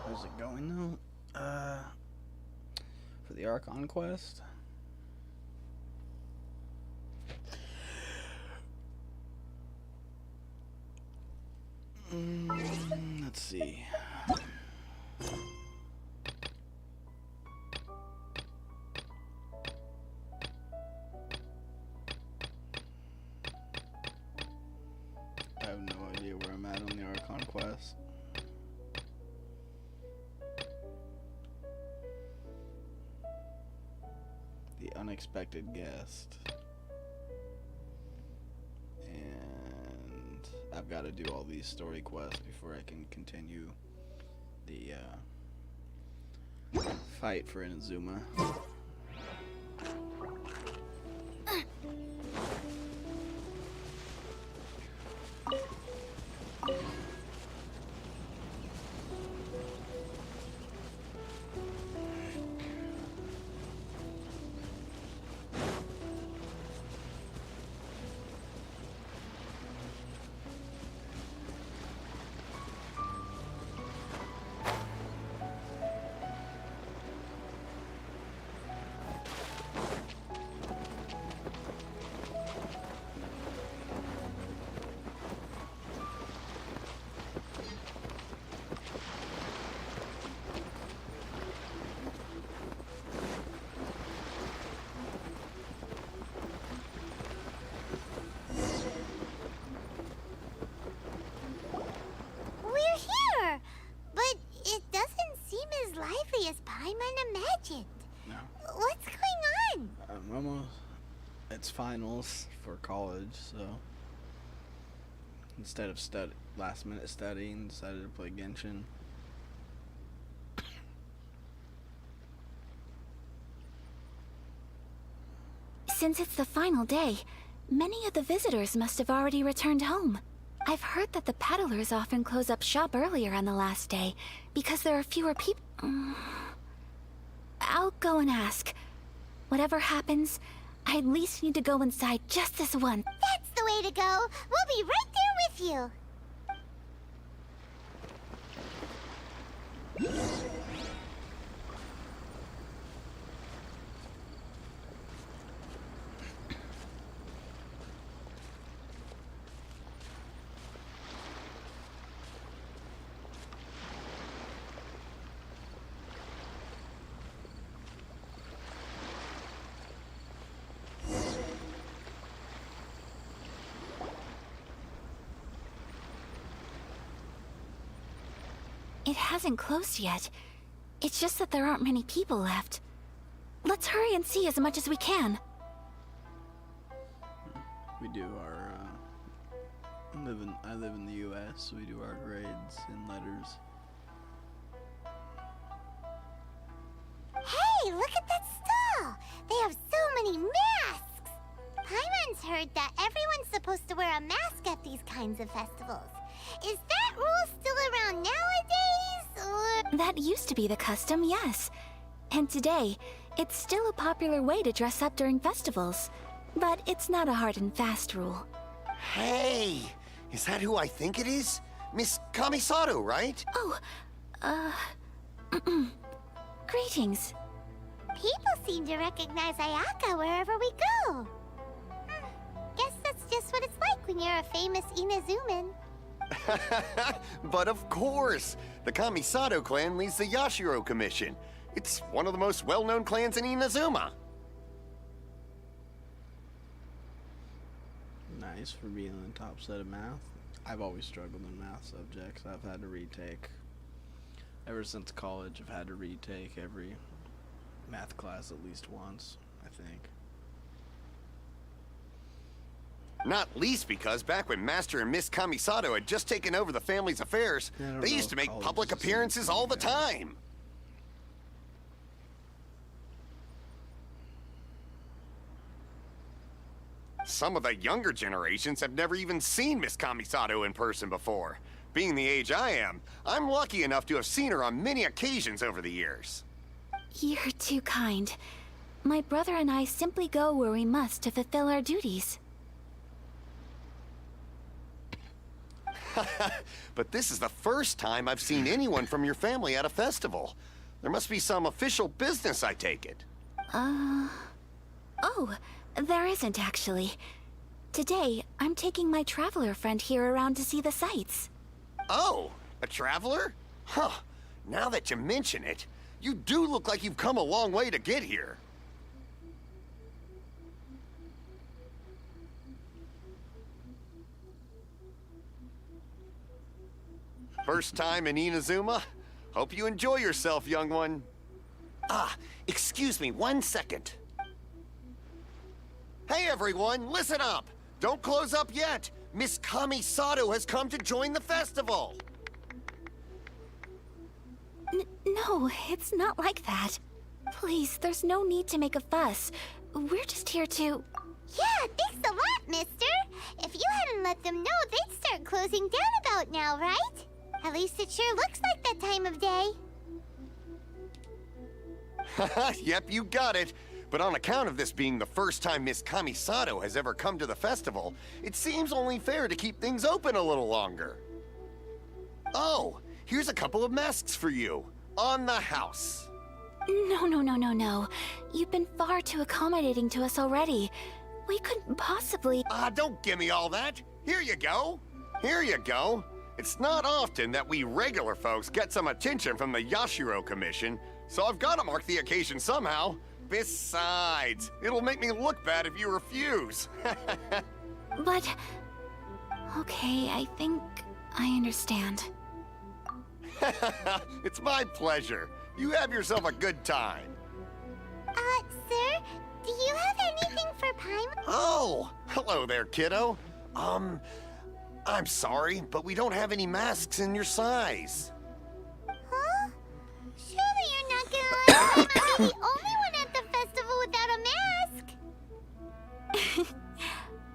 How's it going though? For the Archon quest? Let's see. I have no idea where I'm at on the Archon quest. The unexpected guest. I've got to do all these story quests before I can continue the fight for Inazuma. We're here! But it doesn't seem as lively as Paimon imagined. No. What's going on? I'm almost. It's finals for college, so instead of last minute studying, decided to play Genshin. Since it's the final day, many of the visitors must have already returned home. I've heard that the peddlers often close up shop earlier on the last day because there are fewer people. I'll go and ask. Whatever happens, I at least need to go inside just this once. That's the way to go. We'll be right there with you. It hasn't closed yet. It's just that there aren't many people left. Let's hurry and see as much as we can. We do our. I live in the U.S., so we do our grades in letters. Hey, look at that stall! They have so many masks! Paimon's heard that everyone's supposed to wear a mask at these kinds of festivals. Is that rule still around nowadays, or...? That used to be the custom, yes. And today, it's still a popular way to dress up during festivals. But it's not a hard and fast rule. Hey! Is that who I think it is? Miss Kamisato, right? Oh, greetings. People seem to recognize Ayaka wherever we go. Guess that's just what it's like when you're a famous Inazuman. But of course! The Kamisato clan leads the Yashiro Commission. It's one of the most well-known clans in Inazuma. Nice for being in the top set of math. I've always struggled in math subjects. I've had to retake. Ever since college, I've had to retake every math class at least once, I think. Not least because back when Master and Miss Kamisato had just taken over the family's affairs, I don't they know used to if make college public is the same appearances all the thing, time. Some of the younger generations have never even seen Miss Kamisato in person before. Being the age I am, I'm lucky enough to have seen her on many occasions over the years. You're too kind. My brother and I simply go where we must to fulfill our duties. But this is the first time I've seen anyone from your family at a festival. There must be some official business, I take it. Oh, there isn't actually. Today, I'm taking my traveler friend here around to see the sights. Oh, a traveler? Huh. Now that you mention it, you do look like you've come a long way to get here. First time in Inazuma? Hope you enjoy yourself, young one. Ah, excuse me 1 second. Hey everyone, listen up! Don't close up yet! Miss Kamisato has come to join the festival! No, it's not like that. Please, there's no need to make a fuss. We're just here to... Yeah, thanks a lot, mister. If you hadn't let them know, they'd start closing down about now, right? At least it sure looks like that time of day. Yep, you got it. But on account of this being the first time Miss Kamisato has ever come to the festival, it seems only fair to keep things open a little longer. Oh, here's a couple of masks for you. On the house. No. You've been far too accommodating to us already. We couldn't possibly... Don't give me all that. Here you go. Here you go. It's not often that we regular folks get some attention from the Yashiro Commission, so I've got to mark the occasion somehow. Besides, it'll make me look bad if you refuse. But... Okay, I think I understand. It's my pleasure. You have yourself a good time. Sir, do you have anything for Paimon? Oh, hello there, kiddo. I'm sorry, but we don't have any masks in your size. Huh? Surely you're not gonna let Paimon be the only one at the festival without a mask?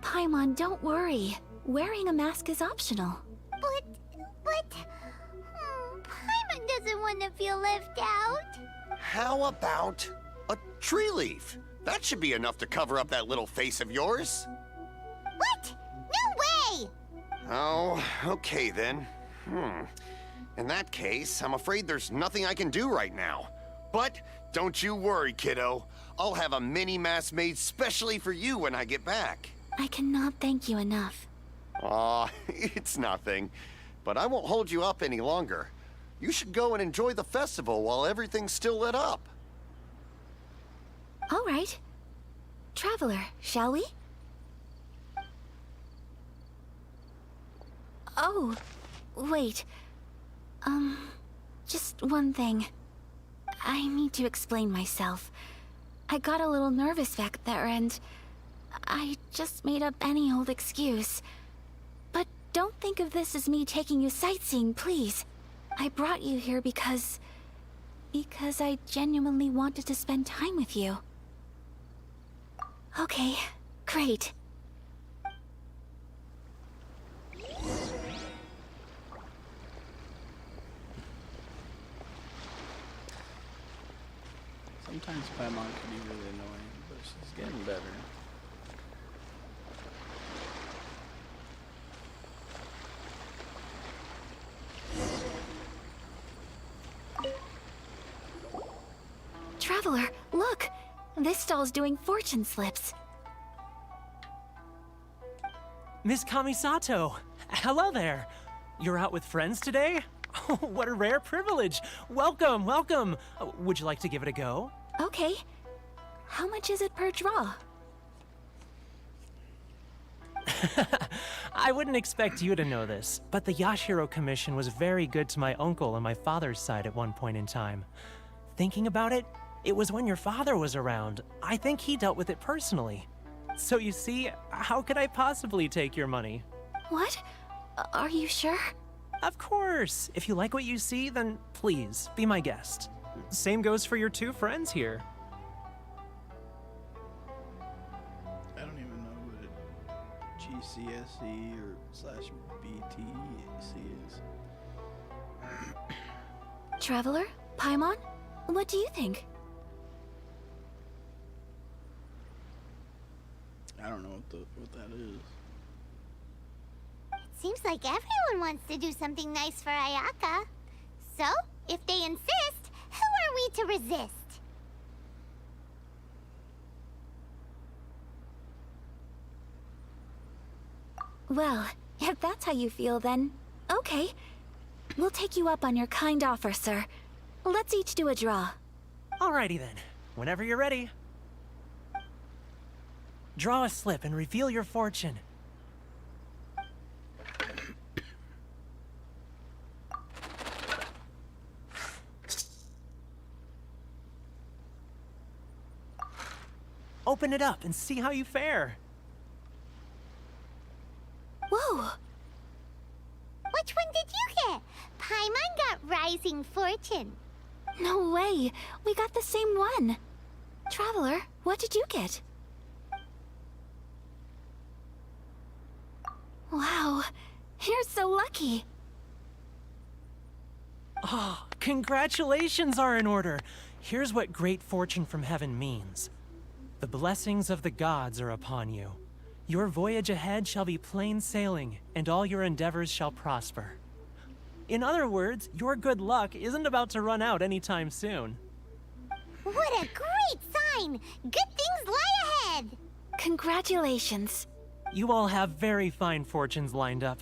Paimon, don't worry. Wearing a mask is optional. But... Paimon doesn't want to feel left out. How about a tree leaf? That should be enough to cover up that little face of yours. What? No way! Oh, okay then. In that case, I'm afraid there's nothing I can do right now. But don't you worry, kiddo. I'll have a mini mask made specially for you when I get back. I cannot thank you enough. Aw, it's nothing. But I won't hold you up any longer. You should go and enjoy the festival while everything's still lit up. All right. Traveler, shall we? Oh, wait. Just one thing. I need to explain myself. I got a little nervous back there and I just made up any old excuse. But don't think of this as me taking you sightseeing, please. I brought you here because I genuinely wanted to spend time with you. Okay, great. Sometimes Paimon can be really annoying, but she's getting better. Traveler, look! This stall's doing fortune slips. Miss Kamisato! Hello there! You're out with friends today? Oh, what a rare privilege! Welcome, welcome! Would you like to give it a go? Okay. How much is it per draw? I wouldn't expect you to know this, but the Yashiro Commission was very good to my uncle on my father's side at one point in time. Thinking about it, it was when your father was around. I think he dealt with it personally. So you see, how could I possibly take your money? What? Are you sure? Of course! If you like what you see, then please, be my guest. Same goes for your two friends here. I don't even know what GCSE or /BTC is. Traveler? Paimon? What do you think? I don't know what that is. It seems like everyone wants to do something nice for Ayaka. So, if they insist, who are we to resist? Well, if that's how you feel, then okay. We'll take you up on your kind offer, sir. Let's each do a draw. Alrighty then, whenever you're ready. Draw a slip and reveal your fortune. Open it up and see how you fare. Whoa! Oh! Which one did you get? Paimon got Rising Fortune. No way! We got the same one! Traveler, what did you get? Wow, you're so lucky! Ah, congratulations are in order! Here's what great fortune from heaven means. The blessings of the gods are upon you. Your voyage ahead shall be plain sailing, and all your endeavors shall prosper. In other words, your good luck isn't about to run out anytime soon. What a great sign! Good things lie ahead! Congratulations. You all have very fine fortunes lined up.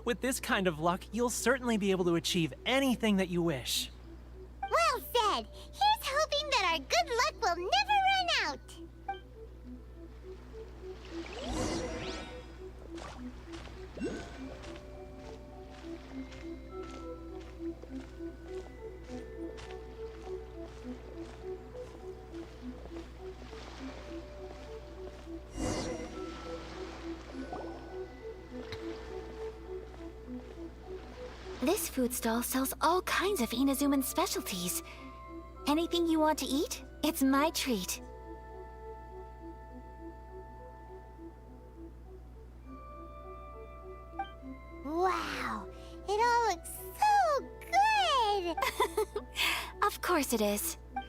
With this kind of luck, you'll certainly be able to achieve anything that you wish. Well said! Here's hoping that our good luck will never run out! This food stall sells all kinds of Inazuman specialties. Anything you want to eat, it's my treat. Wow! It all looks so good! Of course it is. But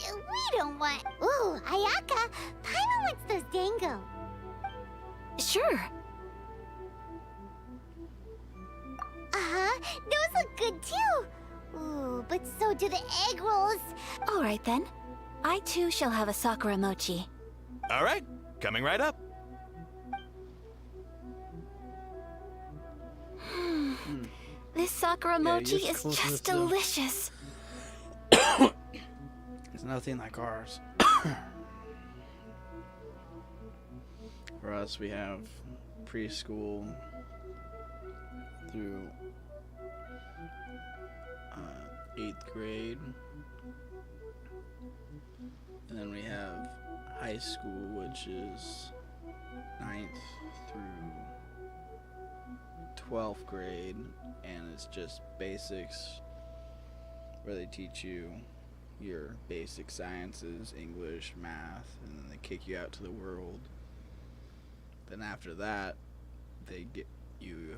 we don't want... Ooh, Ayaka! Paimon wants those dango. Sure. Uh-huh, those look good too. Ooh, but so do the egg rolls. All right then. I too shall have a Sakura mochi. All right, coming right up. This Sakura mochi yours is closer just to- delicious. It's nothing like ours. For us, we have preschool through 8th grade. And then we have high school, which is 9th through 12th grade. And it's just basics, where they teach you your basic sciences, English, math, and then they kick you out to the world. Then after that, they get you,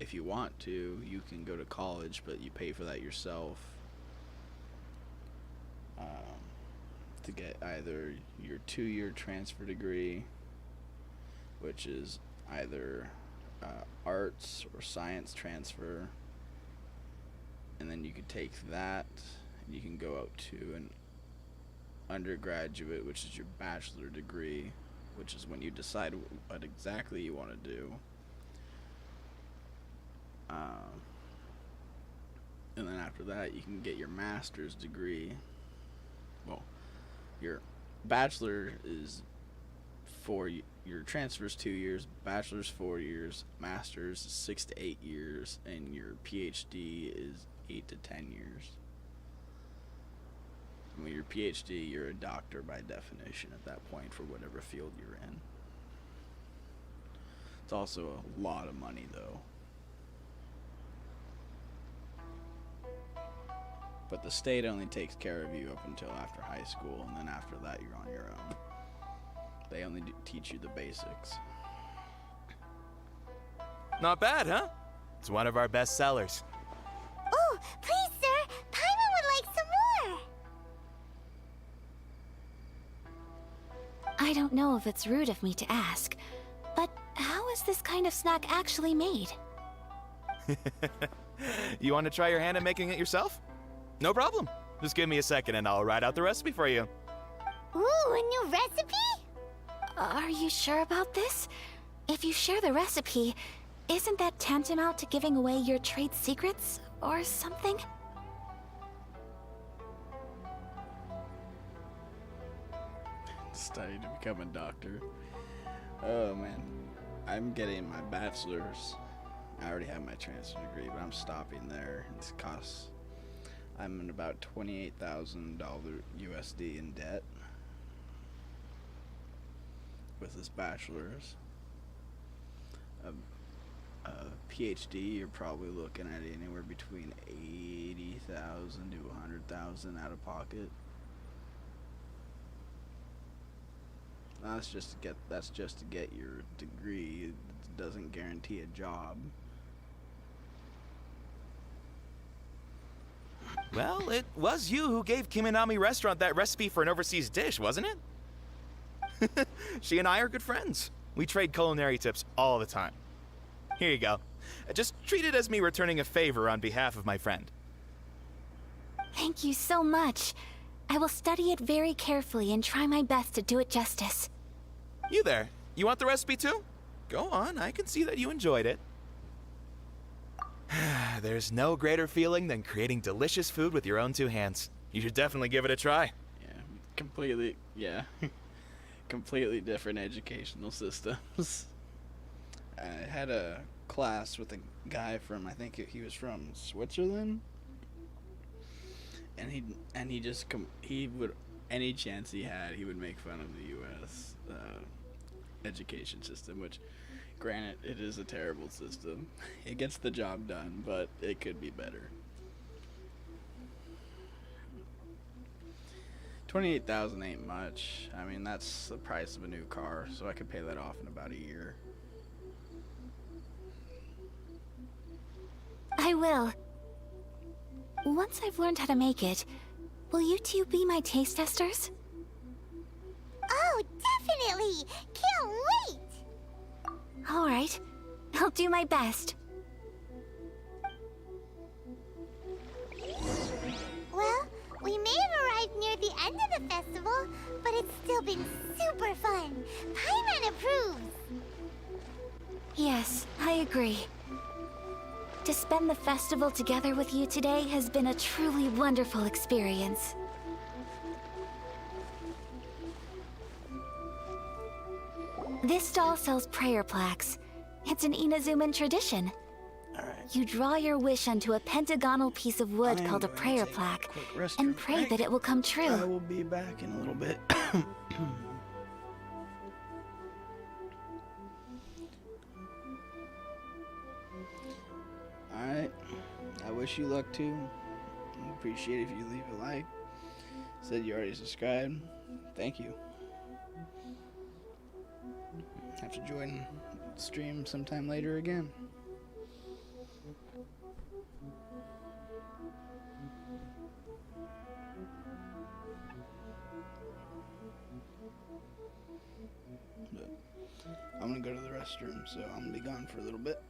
if you want to, you can go to college, but you pay for that yourself, to get either your 2-year transfer degree, which is either arts or science transfer, and then you could take that and you can go up to an undergraduate, which is your bachelor degree, which is when you decide what exactly you want to do. And then after that, you can get your master's degree. Well, your bachelor is 4 years. Your transfer is 2 years, bachelor's 4 years, master's is 6 to 8 years, and your PhD is 8 to 10 years. And with your PhD, you're a doctor by definition at that point for whatever field you're in. It's also a lot of money, though. But the state only takes care of you up until after high school, and then after that, you're on your own. They only teach you the basics. Not bad, huh? It's one of our best sellers. Oh, please, sir! Paimon would like some more! I don't know if it's rude of me to ask, but how is this kind of snack actually made? You want to try your hand at making it yourself? No problem. Just give me a second and I'll write out the recipe for you. Ooh, a new recipe? Are you sure about this? If you share the recipe, isn't that tantamount to giving away your trade secrets or something? Study to become a doctor. Oh man, I'm getting my bachelor's. I already have my transfer degree, but I'm stopping there. It's costs. I'm in about $28,000 USD in debt. with his bachelor's. A PhD, you're probably looking at anywhere between 80,000 to 100,000 out of pocket. That's just to get your degree. It doesn't guarantee a job. Well, it was you who gave Kiminami Restaurant that recipe for an overseas dish, wasn't it? She and I are good friends. We trade culinary tips all the time. Here you go. Just treat it as me returning a favor on behalf of my friend. Thank you so much. I will study it very carefully and try my best to do it justice. You there. You want the recipe too? Go on, I can see that you enjoyed it. There's no greater feeling than creating delicious food with your own two hands. You should definitely give it a try. Yeah, completely different educational systems. I had a class with a guy from, I think he was from Switzerland, and he would, any chance he had, he would make fun of the U.S. Education system, which, granted, it is a terrible system. It gets the job done, but it could be better. 28,000 ain't much. I mean, that's the price of a new car, so I could pay that off in about a year. I will. Once I've learned how to make it, will you two be my taste testers? Oh, definitely! Can't wait! Alright. I'll do my best. Well, we may have arrived near the end of the festival, but it's still been super fun. Paimon approves! Yes, I agree. To spend the festival together with you today has been a truly wonderful experience. This stall sells prayer plaques. It's an Inazuman tradition. Alright. You draw your wish onto a pentagonal piece of wood I am called a going to prayer take a plaque quick restroom and pray break. that it will come true. I will be back in a little bit. Alright. I wish you luck too. I appreciate it if you leave a like. Said you already subscribed. Thank you. Have to join the stream sometime later again. But I'm gonna go to the restroom, so I'm gonna be gone for a little bit.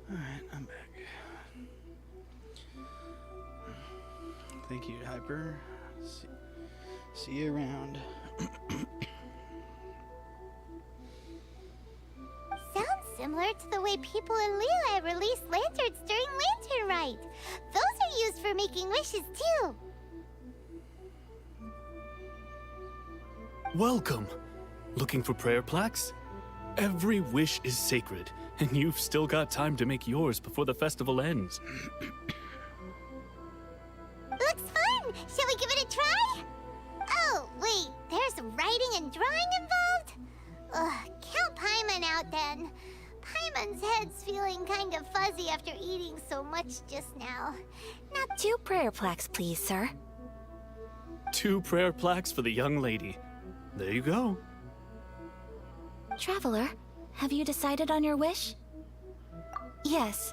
Alright, I'm back. Thank you, Hyper. See you around. Sounds similar to the way people in Liyue release lanterns during Lantern Rite. Those are used for making wishes too. Welcome. Looking for prayer plaques? Every wish is sacred, and you've still got time to make yours before the festival ends. Looks fun! Shall we give it a try? Oh, wait, there's writing and drawing involved? Ugh, count Paimon out then. Paimon's head's feeling kind of fuzzy after eating so much just now. Now 2 prayer plaques, please, sir. 2 prayer plaques for the young lady. There you go. Traveler, have you decided on your wish? Yes.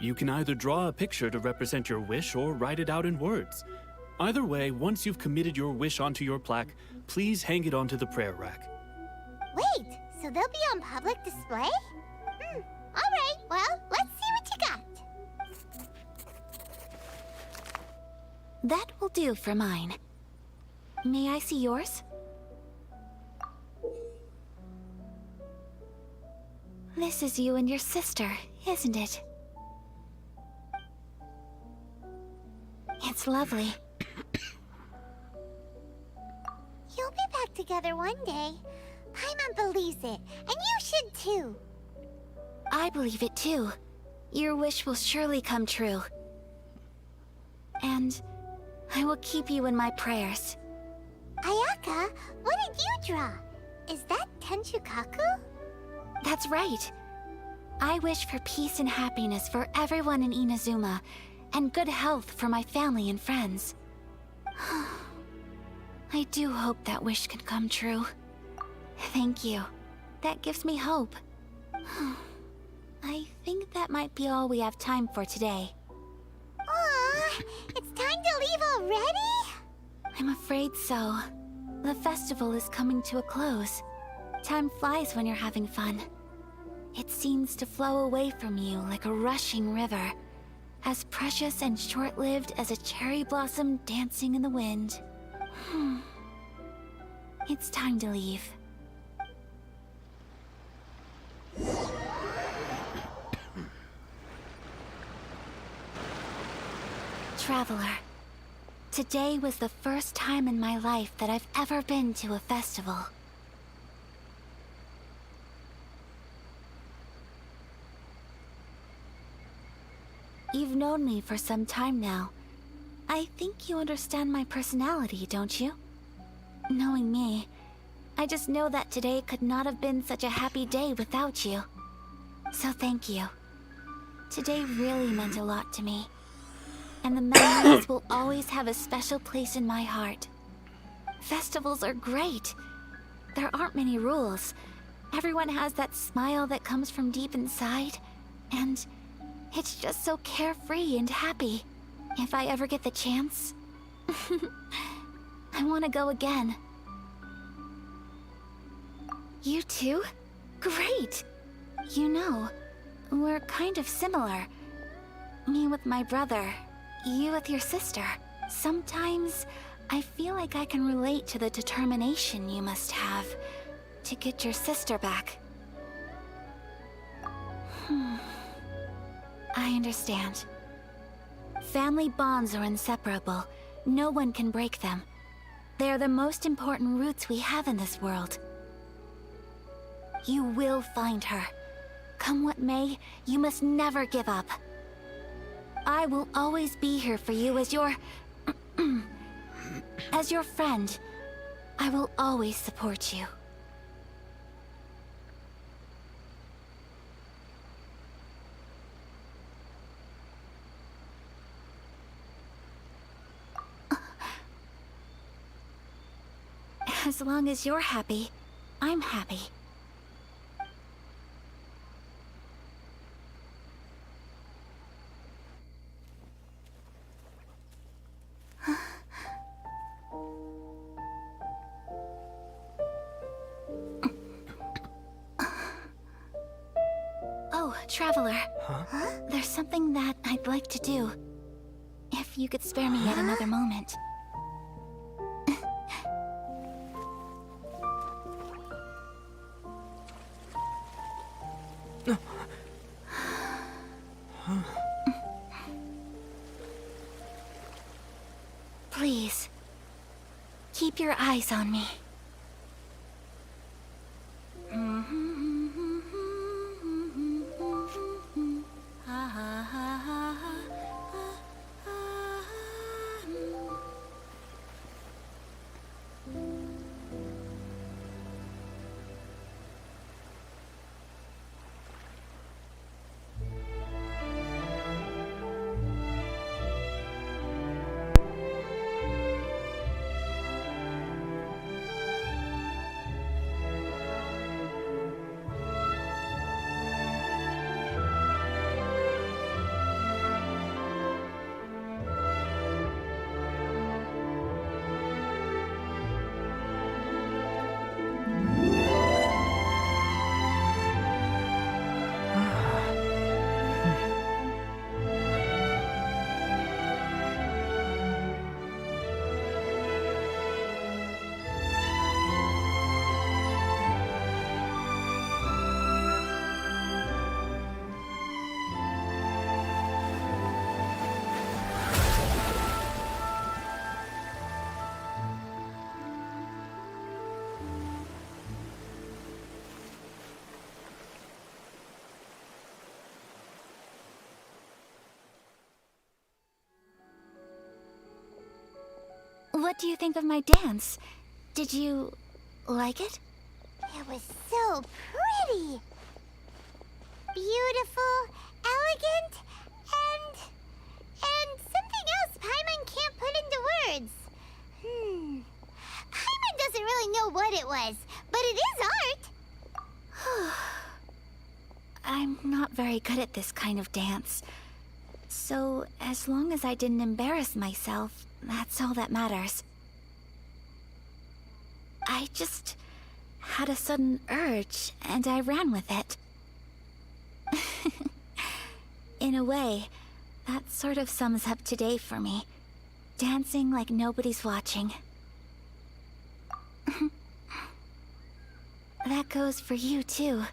You can either draw a picture to represent your wish or write it out in words. Either way, once you've committed your wish onto your plaque, please hang it onto the prayer rack. Wait, so they'll be on public display? Alright, well, let's see what you got. That will do for mine. May I see yours? This is you and your sister, isn't it? It's lovely. You'll be back together one day. Paimon believes it, and you should too. I believe it too. Your wish will surely come true. And I will keep you in my prayers. Ayaka, what did you draw? Is that Tenchukaku? That's right. I wish for peace and happiness for everyone in Inazuma, and good health for my family and friends. I do hope that wish can come true. Thank you. That gives me hope. I think that might be all we have time for today. Aw, it's time to leave already? I'm afraid so. The festival is coming to a close. Time flies when you're having fun. It seems to flow away from you like a rushing river, as precious and short-lived as a cherry blossom dancing in the wind. It's time to leave. Traveler, today was the first time in my life that I've ever been to a festival. You've known me for some time now. I think you understand my personality, don't you? Knowing me, I just know that today could not have been such a happy day without you. So thank you. Today really meant a lot to me. And the memories will always have a special place in my heart. Festivals are great. There aren't many rules. Everyone has that smile that comes from deep inside. And it's just so carefree and happy. If I ever get the chance, I want to go again. You too? Great! You know, we're kind of similar. Me with my brother, you with your sister. Sometimes I feel like I can relate to the determination you must have to get your sister back. I understand. Family bonds are inseparable. No one can break them. They are the most important roots we have in this world. You will find her. Come what may, you must never give up. I will always be here for you as your... as your friend. I will always support you. As long as you're happy, I'm happy. Oh, Traveler. Huh? There's something that I'd like to do. If you could spare me yet another moment. Please, keep your eyes on me. What do you think of my dance? Did you like it? It was so pretty. Beautiful, elegant, and something else Paimon can't put into words. Paimon doesn't really know what it was, but it is art. I'm not very good at this kind of dance. So, as long as I didn't embarrass myself, that's all that matters. I just had a sudden urge, and I ran with it. In a way, that sort of sums up today for me. Dancing like nobody's watching. That goes for you, too.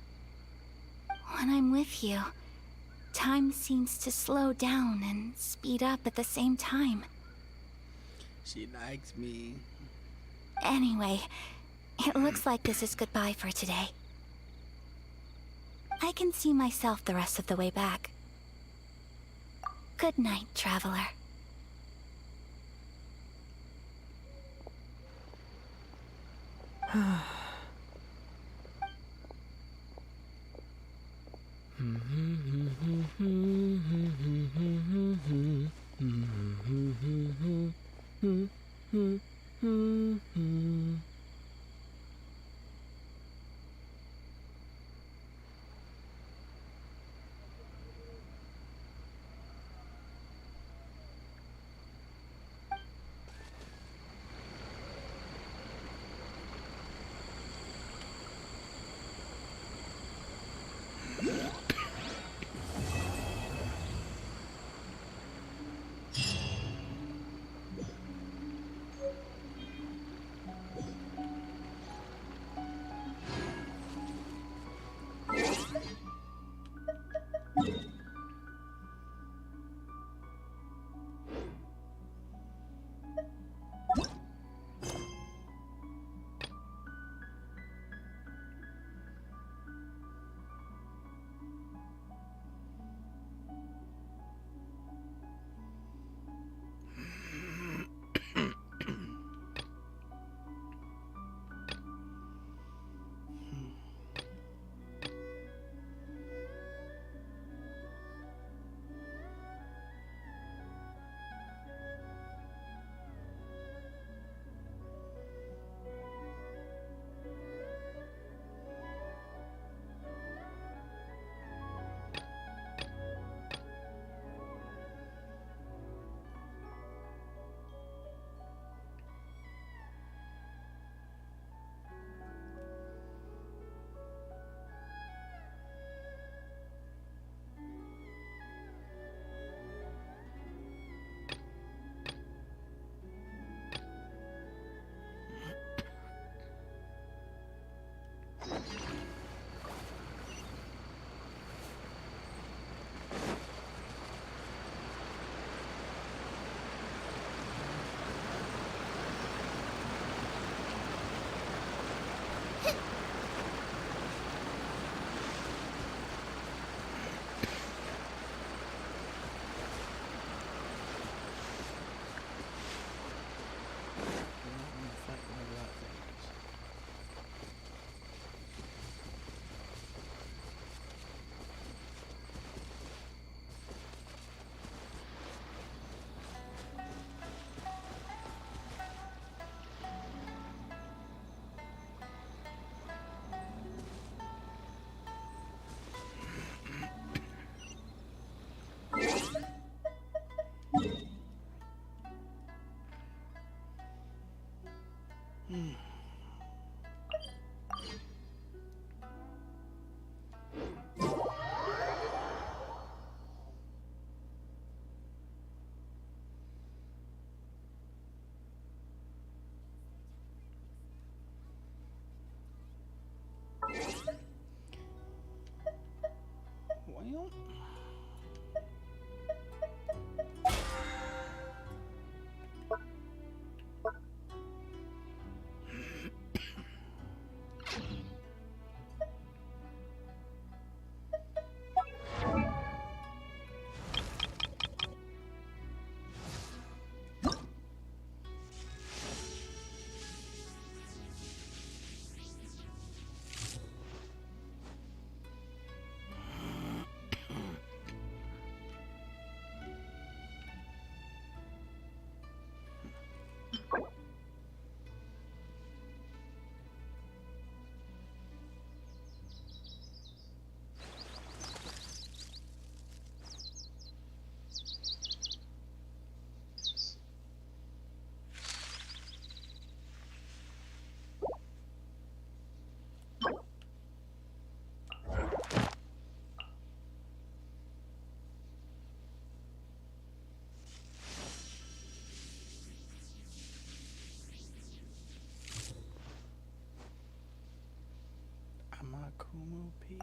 When I'm with you, time seems to slow down and speed up at the same time. She likes me. Anyway, it looks like this is goodbye for today. I can see myself the rest of the way back. Good night, Traveler. Yep. Amakumo P.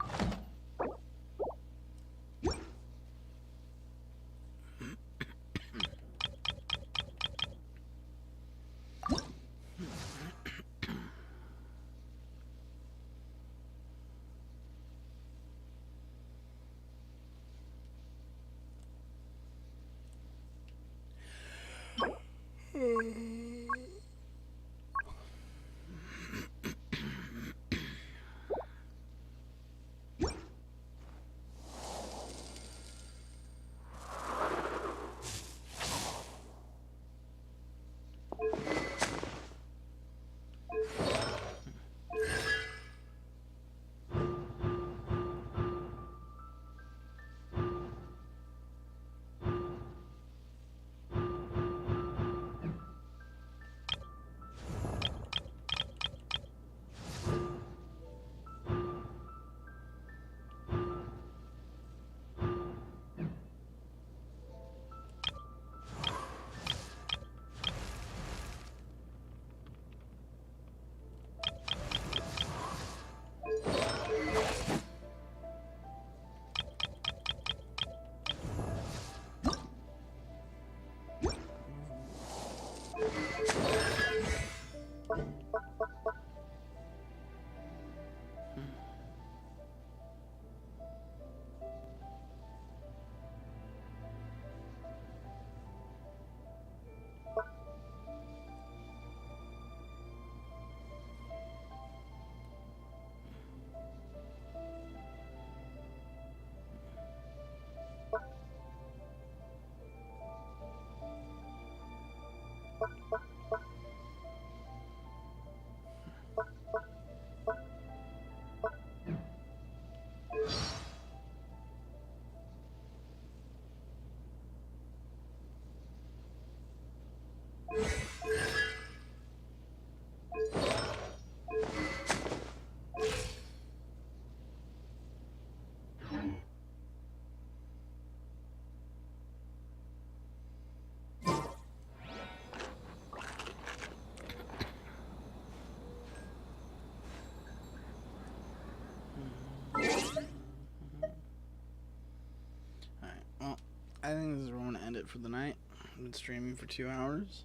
I think this is where I'm going to end it for the night. I've been streaming for 2 hours.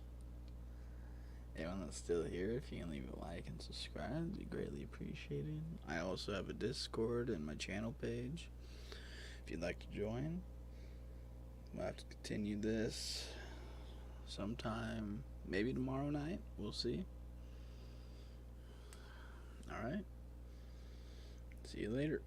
Anyone that's still here, if you can leave a like and subscribe, it'd be greatly appreciated. I also have a Discord and my channel page if you'd like to join. We'll have to continue this sometime, maybe tomorrow night. We'll see. Alright. See you later.